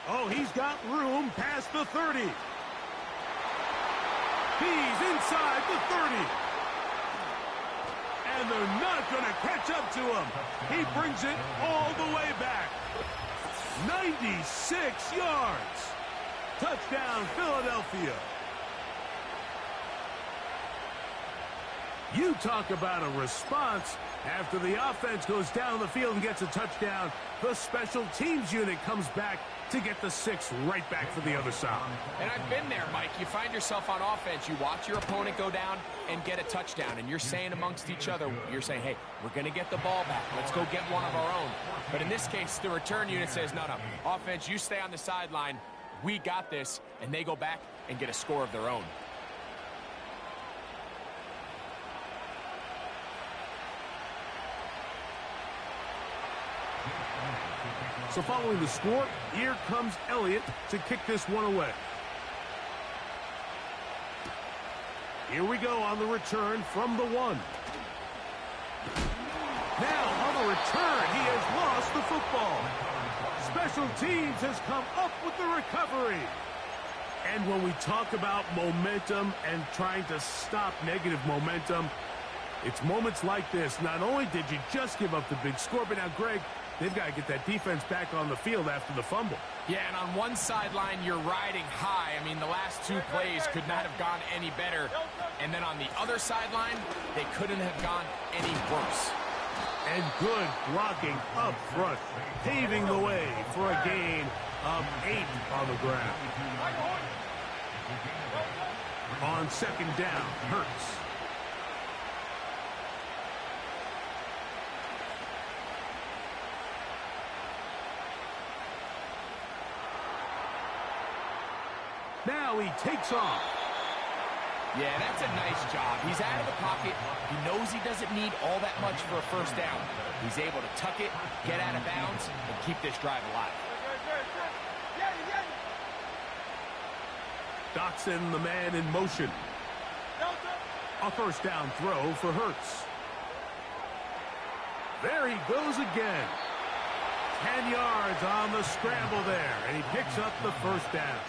Oh, he's got room past the 30. He's inside the 30. And they're not going to catch up to him. He brings it all the way back. 96 yards. Touchdown, Philadelphia. You talk about a response. After the offense goes down the field and gets a touchdown, the special teams unit comes back to get the 6 right back for the other side. And I've been there, Mike. You find yourself on offense. You watch your opponent go down and get a touchdown. And you're saying amongst each other, you're saying, hey, we're going to get the ball back. Let's go get one of our own. But in this case, the return unit says, no, offense, you stay on the sideline. We got this. And they go back and get a score of their own. So following the score, here comes Elliott to kick this one away. Here we go on the return from the 1. Now on the return, he has lost the football. Special teams has come up with the recovery. And when we talk about momentum and trying to stop negative momentum, it's moments like this. Not only did you just give up the big score, but now, Greg, they've got to get that defense back on the field after the fumble. Yeah, and on one sideline, you're riding high. I mean, the last 2 plays could not have gone any better. And then on the other sideline, they couldn't have gone any worse. And good blocking up front, paving the way for a gain of 8 on the ground. On second down, Hurts. Now he takes off. Yeah, that's a nice job. He's out of the pocket. He knows he doesn't need all that much for a first down. He's able to tuck it, get out of bounds, and keep this drive alive. Dotson, the man in motion. A first down throw for Hurts. There he goes again. 10 yards on the scramble there, and he picks up the first down.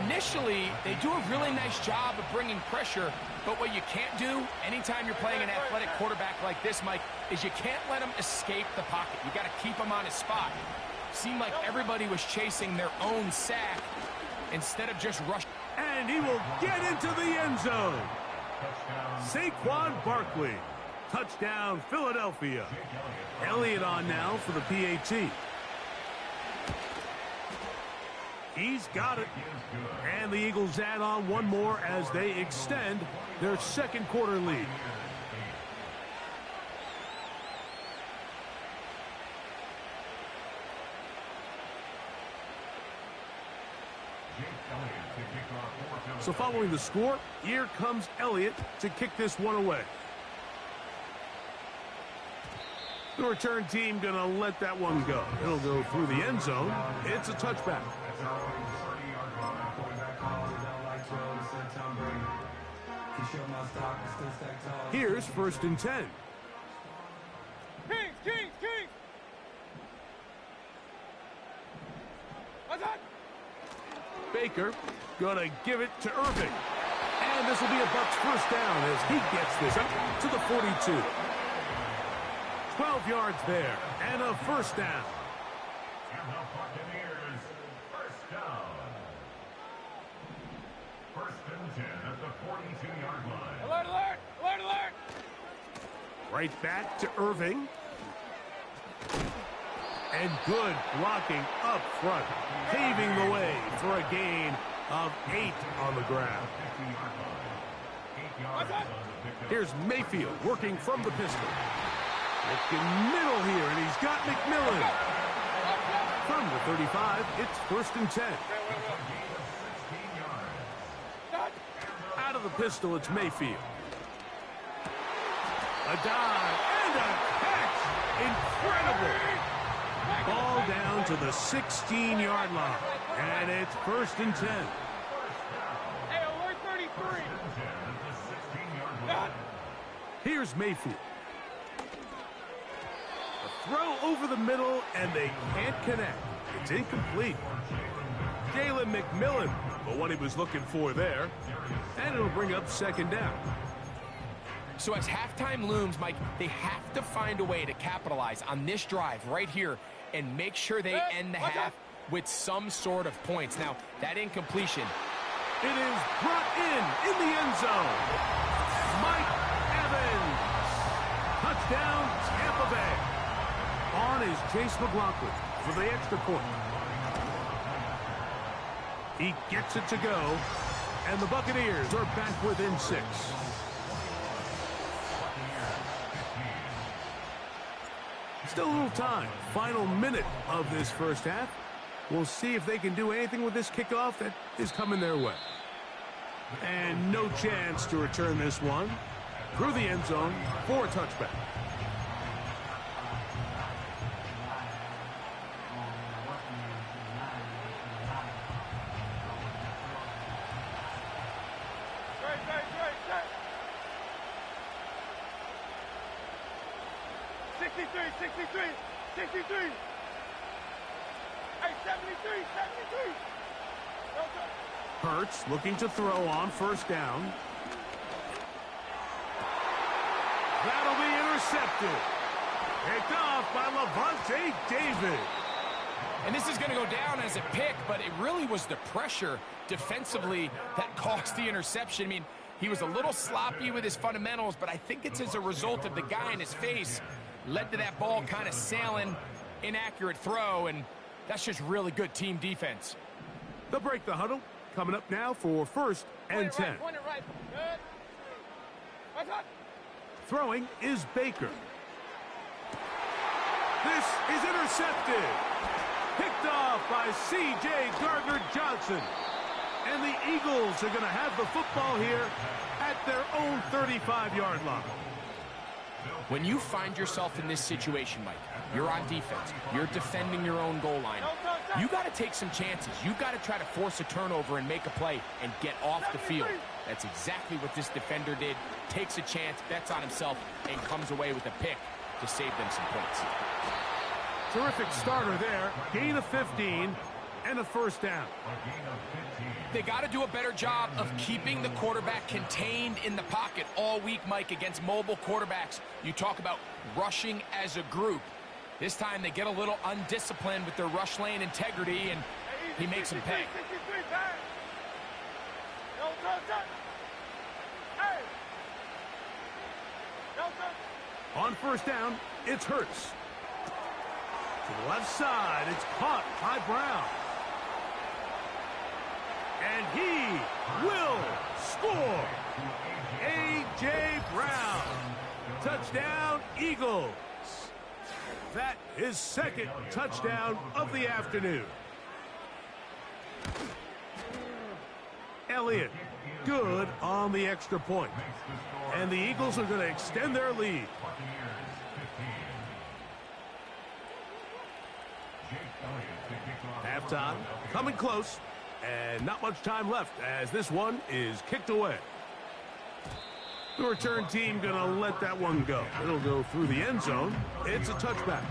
Initially, they do a really nice job of bringing pressure, but what you can't do anytime you're playing an athletic quarterback like this, Mike, is you can't let him escape the pocket. You got to keep him on his spot. Seemed like everybody was chasing their own sack instead of just rushing. And he will get into the end zone. Saquon Barkley. Touchdown, Philadelphia. Elliott on now for the PAT. He's got it. And the Eagles add on one more as they extend their second quarter lead. So following the score, here comes Elliott to kick this one away. The return team going to let that one go. It'll go through the end zone. It's a touchback. Here's 1st and 10. Kings! Baker going to give it to Irving. And this will be a Bucs first down as he gets this up to the 42. 12 yards there and a first down. And the Buccaneers first down. First and 10 at the 42-yard line. Alert, alert! Alert, alert! Right back to Irving. And good blocking up front, paving the way for a gain of 8 on the ground. Here's Mayfield working from the pistol. Looking middle here, and he's got McMillan. From the 35, it's first and 10. Out of the pistol, it's Mayfield. A dive and a catch. Incredible. Ball down to the 16-yard line, and it's first and 10. Hey, alert 33! Here's Mayfield. A throw over the middle, and they can't connect. It's incomplete. Jalen McMillan, but what he was looking for there, and it'll bring up second down. So as halftime looms, Mike, they have to find a way to capitalize on this drive right here and make sure they end the half with some sort of points. Now, that incompletion. It is brought in the end zone. Mike Evans. Touchdown, Tampa Bay. On is Chase McLaughlin for the extra point. He gets it to go, and the Buccaneers are back within 6. Still a little time. Final minute of this first half. We'll see if they can do anything with this kickoff that is coming their way. And no chance to return this one through the end zone for a touchback. Hurts looking to throw on first down. That'll be intercepted. Picked off by Levante David. And this is going to go down as a pick, but it really was the pressure defensively that caused the interception. I mean, he was a little sloppy with his fundamentals, but I think it's as a result of the guy in his face led to that ball kind of sailing, inaccurate throw, and that's just really good team defense. They'll break the huddle. Coming up now for first and 10. Point it right. Good. Throwing is Baker. This is intercepted. Picked off by C.J. Gardner-Johnson. And the Eagles are going to have the football here at their own 35-yard line. When you find yourself in this situation, Mike, you're on defense, you're defending your own goal line, you got to take some chances. You got to try to force a turnover and make a play and get off the field. That's exactly what this defender did. Takes a chance, bets on himself, and comes away with a pick to save them some points. Terrific starter there. Gain of 15 and a first down. They got to do a better job of keeping the quarterback contained in the pocket all week, Mike, against mobile quarterbacks. You talk about rushing as a group. This time they get a little undisciplined with their rush lane integrity, and he makes them pay. On first down, it's Hurts. To the left side, it's caught by Brown. And he will score. A.J. Brown. Touchdown, Eagles. That is second touchdown of the afternoon. Elliott, good on the extra point. And the Eagles are going to extend their lead. Halftime, coming close, and not much time left as this one is kicked away. The return team going to let that one go. It'll go through the end zone. It's a touchback.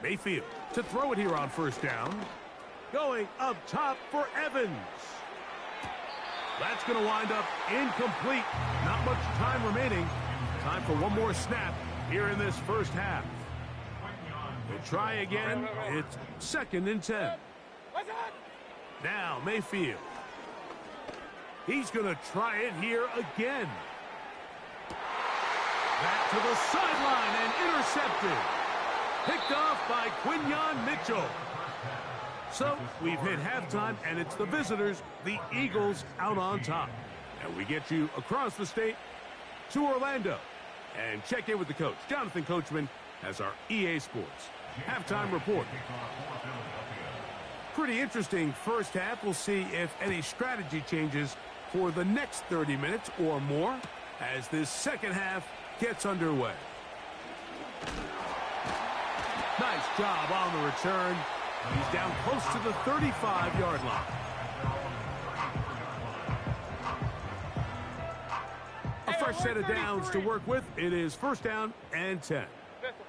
Mayfield to throw it here on first down. Going up top for Evans. That's going to wind up incomplete. Not much time remaining. Time for one more snap here in this first half. We'll try again. It's 2nd and 10. Now Mayfield. He's going to try it here again. Back to the sideline and intercepted. Picked off by Quinyon Mitchell. So we've hit halftime, and it's the visitors, the Eagles, out on top. And we get you across the state to Orlando. And check in with the coach. Jonathan Coachman has our EA Sports halftime report. Pretty interesting first half. We'll see if any strategy changes for the next 30 minutes or more as this second half gets underway. Nice job on the return. He's down close to the 35-yard line. A fresh set of downs to work with. It is 1st down and 10. Pistol.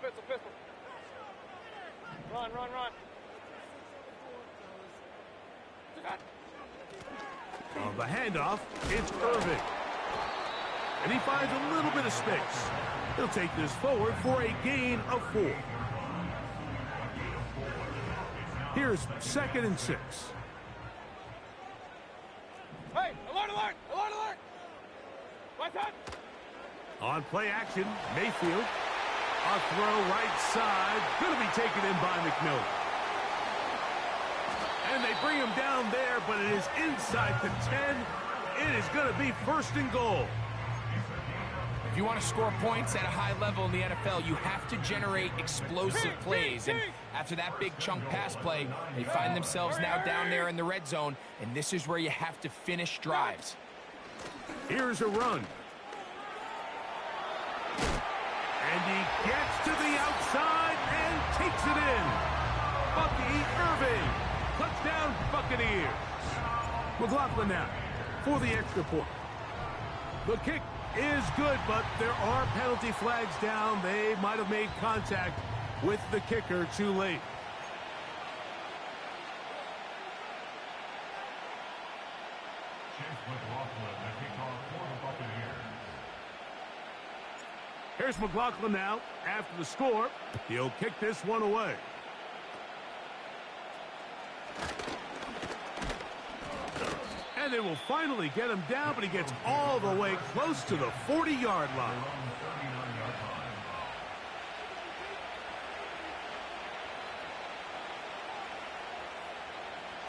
Run. On the handoff, it's Irving. And he finds a little bit of space. He'll take this forward for a gain of 4. Here's 2nd and 6. Hey, alert! What's up? On play action, Mayfield. A throw right side. Going to be taken in by McMillan. And they bring him down there, but it is inside the 10. It is going to be 1st and goal. If you want to score points at a high level in the NFL, you have to generate explosive plays. And after that big chunk pass play, they find themselves now down there in the red zone, and this is where you have to finish drives. Here's a run. And he gets to the outside and takes it in. Bucky Irving. Touchdown, Buccaneers. McLaughlin now for the extra point. The kick is good, but there are penalty flags down. They might have made contact with the kicker too late. Here's McLaughlin now after the score. He'll kick this one away. And they will finally get him down, but he gets all the way close to the 40-yard line.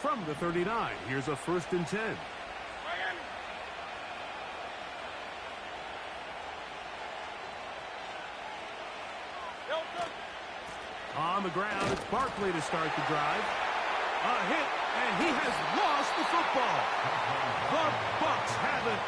From the 39, here's a 1st and 10. On the ground, it's Barkley to start the drive. A hit, and he has lost the football. The Bucs have it.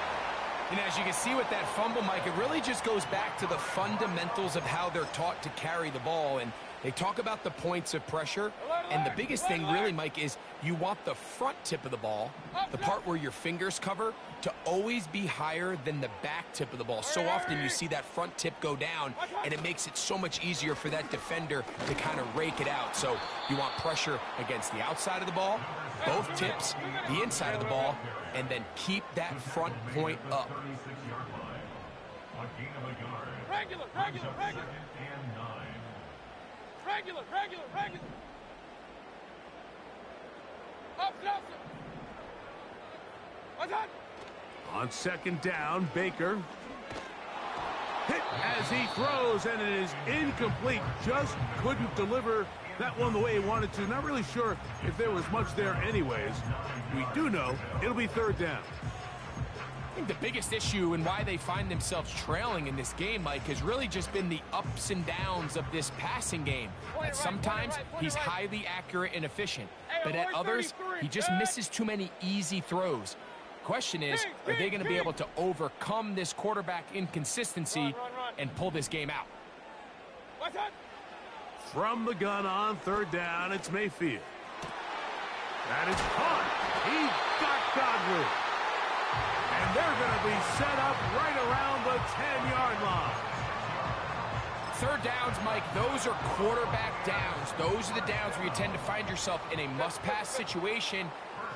And as you can see with that fumble, Mike, it really just goes back to the fundamentals of how they're taught to carry the ball. And they talk about the points of pressure. And the biggest thing really, Mike, is you want the front tip of the ball, the part where your fingers cover, to always be higher than the back tip of the ball. So often you see that front tip go down, and it makes it so much easier for that defender to kind of rake it out. So you want pressure against the outside of the ball, both tips, the inside of the ball, and then keep that front point up. Regular. Up. What's up? On 2nd down, Baker. Hit as he throws, and it is incomplete. Just couldn't deliver that one the way he wanted to. Not really sure if there was much there anyways. We do know it'll be 3rd down. I think the biggest issue and why they find themselves trailing in this game, Mike, has really just been the ups and downs of this passing game. At sometimes, he's highly accurate and efficient, but at others, he just misses too many easy throws. Question is, are they going to be able to overcome this quarterback inconsistency and pull this game out? From the gun on 3rd down, it's Mayfield. That is caught. He got Godwin. And they're going to be set up right around the 10-yard line. third downs, Mike, those are quarterback downs. Those are the downs where you tend to find yourself in a must-pass situation,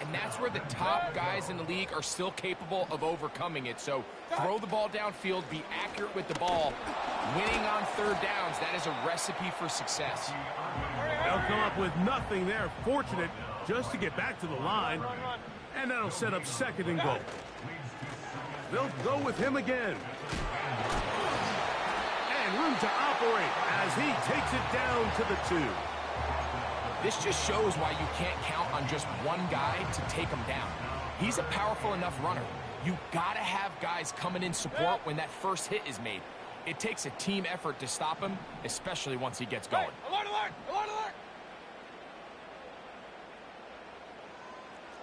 and that's where the top guys in the league are still capable of overcoming it. So throw the ball downfield, be accurate with the ball. Winning on third downs, that is a recipe for success. They'll come up with nothing there. Fortunate just to get back to the line, and that'll set up second and goal. They'll go with him again. And room to operate as he takes it down to the 2. This just shows why you can't count on just one guy to take him down. He's a powerful enough runner. You gotta have guys coming in support when that first hit is made. It takes a team effort to stop him, especially once he gets going. Alert, alert! Alert, alert!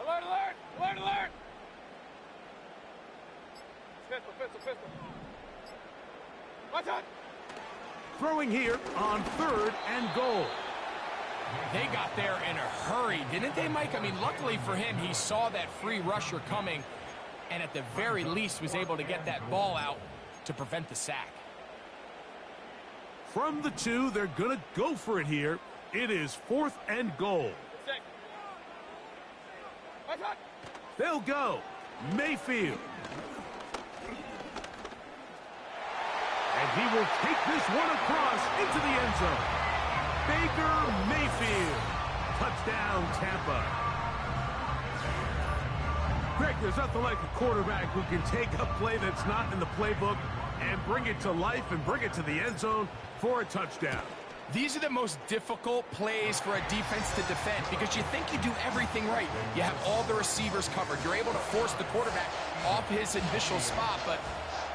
Alert, alert! Alert, alert! Pistol, pistol, pistol. Watch out! Throwing here on third and goal. They got there in a hurry, didn't they, Mike? I mean, luckily for him, he saw that free rusher coming, and at the very least was able to get that ball out to prevent the sack. From the 2, they're going to go for it here. It is 4th and goal. They'll go. Mayfield. And he will take this one across into the end zone. Baker Mayfield. Touchdown, Tampa. Greg, there's nothing like a quarterback who can take a play that's not in the playbook and bring it to life and bring it to the end zone for a touchdown. These are the most difficult plays for a defense to defend because you think you do everything right. You have all the receivers covered. You're able to force the quarterback off his initial spot, but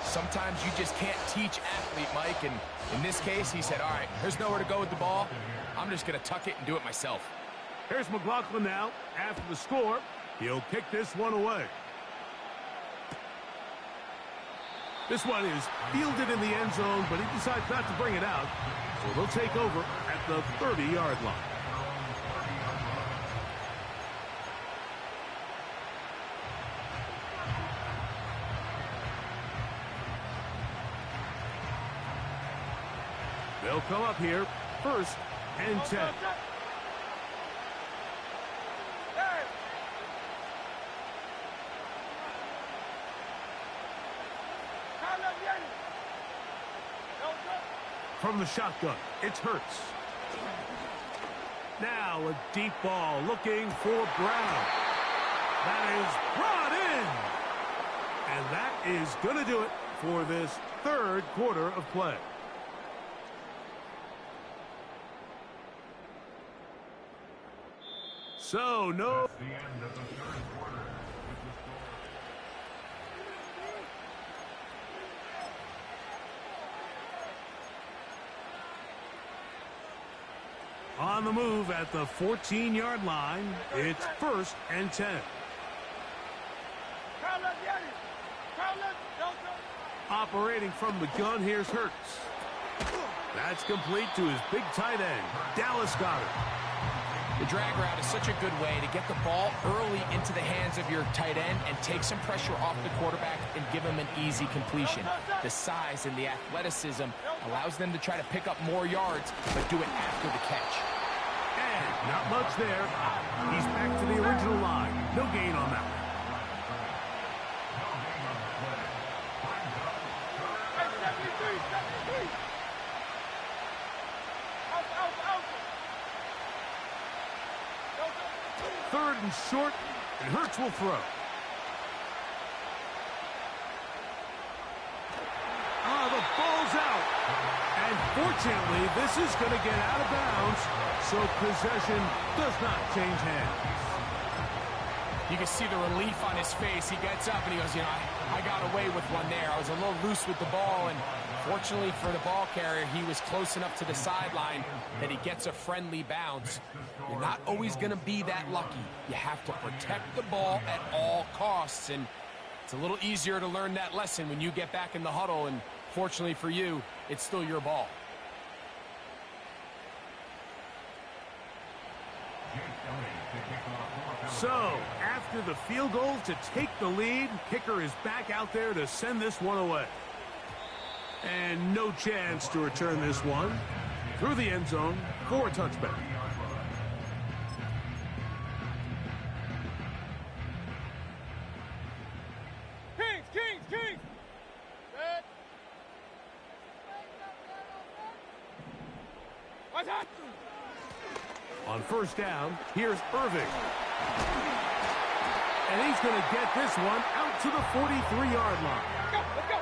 sometimes you just can't teach athlete, Mike. And in this case, he said, all right, there's nowhere to go with the ball. I'm just going to tuck it and do it myself. Here's McLaughlin now. After the score, he'll kick this one away. This one is fielded in the end zone, but he decides not to bring it out. So they'll take over at the 30-yard line. They'll come up here, 1st and 10. From the shotgun, it's Hurts. Now a deep ball looking for Brown. That is brought in. And that is going to do it for this 3rd quarter of play. So, no. The end of the 3rd quarter. On the move at the 14-yard line, it's 1st and 10. Operating from the gun, here's Hurts. That's complete to his big tight end, Dallas Goedert. The drag route is such a good way to get the ball early into the hands of your tight end and take some pressure off the quarterback and give him an easy completion. The size and the athleticism allows them to try to pick up more yards, but do it after the catch. And not much there. He's back to the original line. No gain on that one. Third and short, and Hurts will throw. The ball's out. And fortunately, this is going to get out of bounds, so possession does not change hands. You can see the relief on his face. He gets up and he goes, you know, I got away with one there. I was a little loose with the ball, and fortunately for the ball carrier, he was close enough to the sideline that he gets a friendly bounce. You're not always going to be that lucky. You have to protect the ball at all costs, and it's a little easier to learn that lesson when you get back in the huddle, and fortunately for you, it's still your ball. So, after the field goal to take the lead, kicker is back out there to send this one away. And no chance to return this one through the end zone for a touchback. Kings! Set. On first down, here's Irving. And he's going to get this one out to the 43-yard line. Let's go.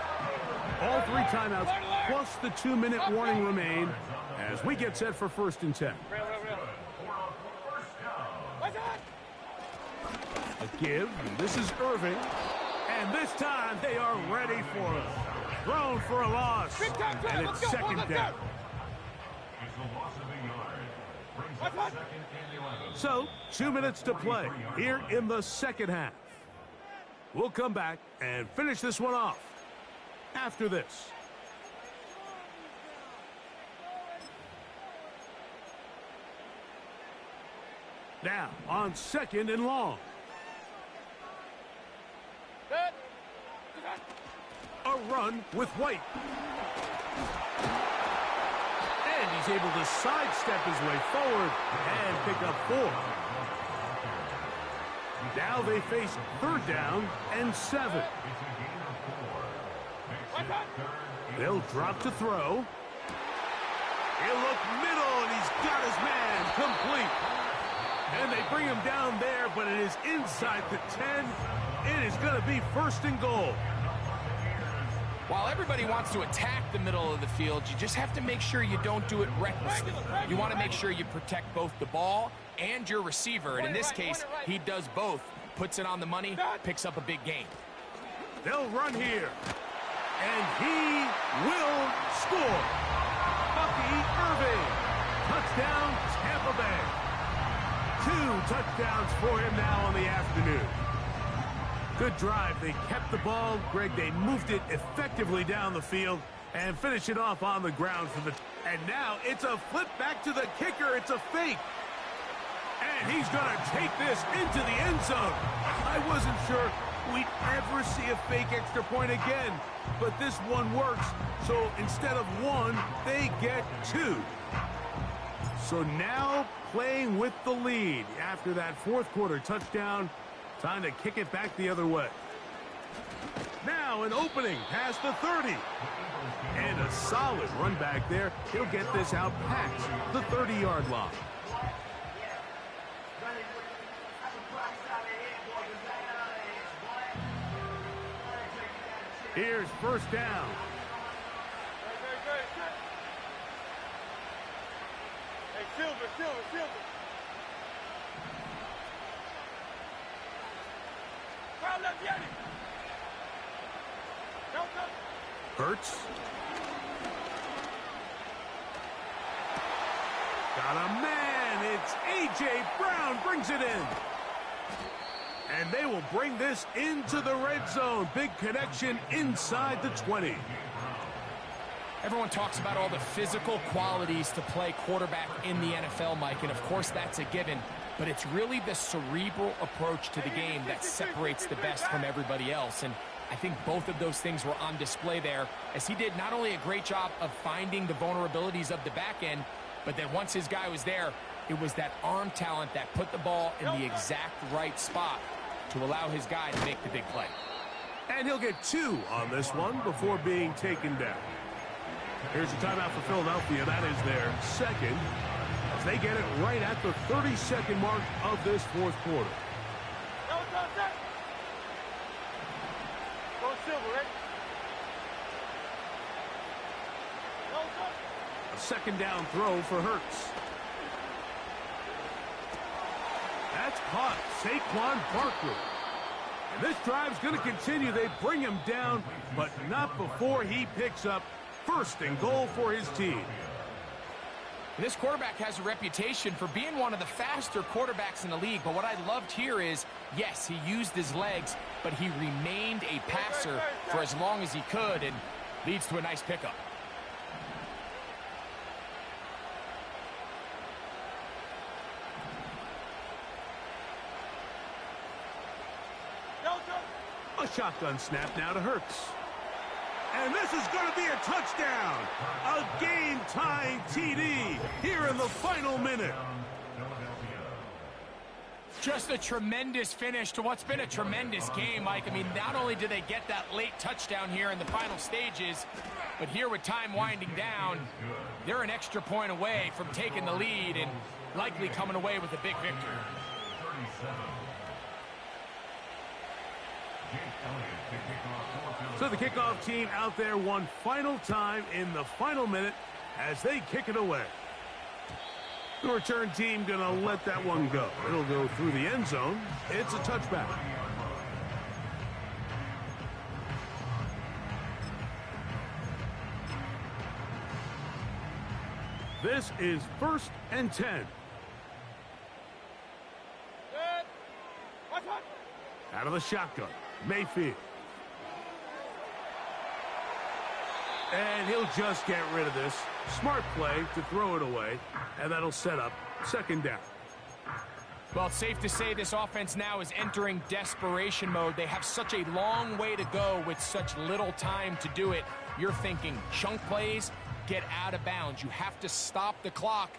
All 3 timeouts plus the 2-minute warning remain as we get set for 1st and 10. A give. This is Irving. And this time they are ready for it. Thrown for a loss. And it's 2nd down. So, 2 minutes to play here in the 2nd half. We'll come back and finish this one off after this. Now, on 2nd and long. A run with White. And he's able to sidestep his way forward and pick up 4. Now they face 3rd down and 7. They'll drop to throw. He'll look middle, and he's got his man complete. And they bring him down there, but it is inside the 10. It is going to be 1st and goal. While everybody wants to attack the middle of the field, you just have to make sure you don't do it recklessly. You want to make sure you protect both the ball and your receiver. And in this case, he does both. Puts it on the money, picks up a big gain. They'll run here. And he will score. Bucky Irving. Touchdown, Tampa Bay. 2 touchdowns for him now on the afternoon. Good drive. They kept the ball. Greg, they moved it effectively down the field and finish it off on the ground for the... And now it's a flip back to the kicker. It's a fake. And he's going to take this into the end zone. I wasn't sure we'd ever see a fake extra point again, but this one works. So instead of 1, they get 2. So now playing with the lead after that 4th quarter touchdown. Time to kick it back the other way. Now an opening past the 30. And a solid run back there. He'll get this out past the 30-yard line. Here's 1st down. Hey, Silver. Hurts. Got a man. It's A.J. Brown brings it in. And they will bring this into the red zone. Big connection inside the 20. Everyone talks about all the physical qualities to play quarterback in the NFL, Mike, and of course that's a given. But it's really the cerebral approach to the game that separates the best from everybody else. And I think both of those things were on display there, as he did not only a great job of finding the vulnerabilities of the back end, but then once his guy was there, it was that arm talent that put the ball in the exact right spot to allow his guy to make the big play. And he'll get 2 on this one before being taken down. Here's a timeout for Philadelphia. That is their 2nd. As they get it right at the 30-second mark of this 4th quarter. A 2nd down throw for Hurts. That's caught. Saquon Barkley. And this drive's going to continue. They bring him down, but not before he picks up 1st and goal for his team. This quarterback has a reputation for being one of the faster quarterbacks in the league, but what I loved here is, yes, he used his legs, but he remained a passer for as long as he could, and leads to a nice pickup. A shotgun snap now to Hurts. And this is going to be a touchdown. A game-tying TD here in the final minute. Just a tremendous finish to what's been a tremendous game, Mike. I mean, not only did they get that late touchdown here in the final stages, but here with time winding down, they're an extra point away from taking the lead and likely coming away with a big victory. So the kickoff team out there one final time in the final minute as they kick it away. The return team going to let that one go. It'll go through the end zone. It's a touchback. This is 1st and 10. Out of the shotgun, Mayfield. And he'll just get rid of this. Smart play to throw it away, and that'll set up 2nd down. Well, it's safe to say this offense now is entering desperation mode. They have such a long way to go with such little time to do it. You're thinking chunk plays, get out of bounds. You have to stop the clock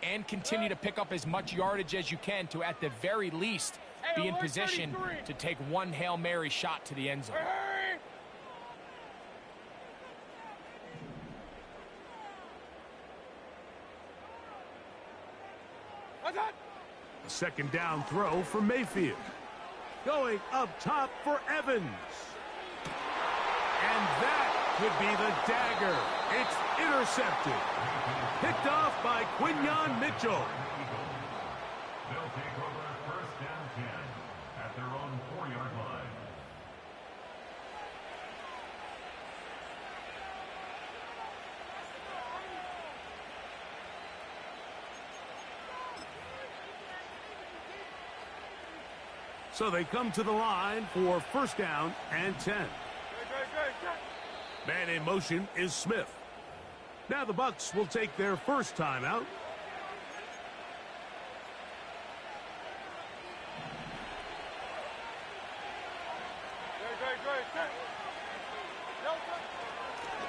and continue to pick up as much yardage as you can to, at the very least, be in position to take one Hail Mary shot to the end zone. A 2nd down throw for Mayfield. Going up top for Evans. And that could be the dagger. It's intercepted. Picked off by Quinyon Mitchell. They'll take over 1st and 10 at their own 4-yard line. So they come to the line for 1st down and 10. Man in motion is Smith. Now the Bucs will take their first timeout.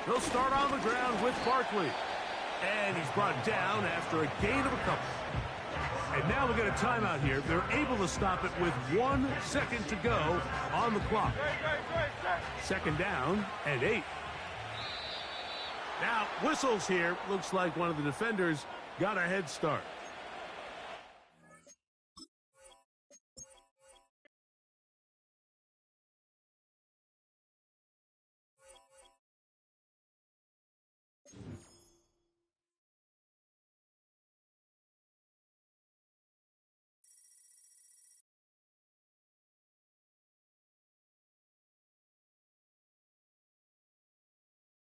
They'll start on the ground with Barkley. And he's brought down after a gain of a couple. And now we get a timeout here. They're able to stop it with 1 second to go on the clock. 2nd down and 8. Now, whistles here. Looks like one of the defenders got a head start.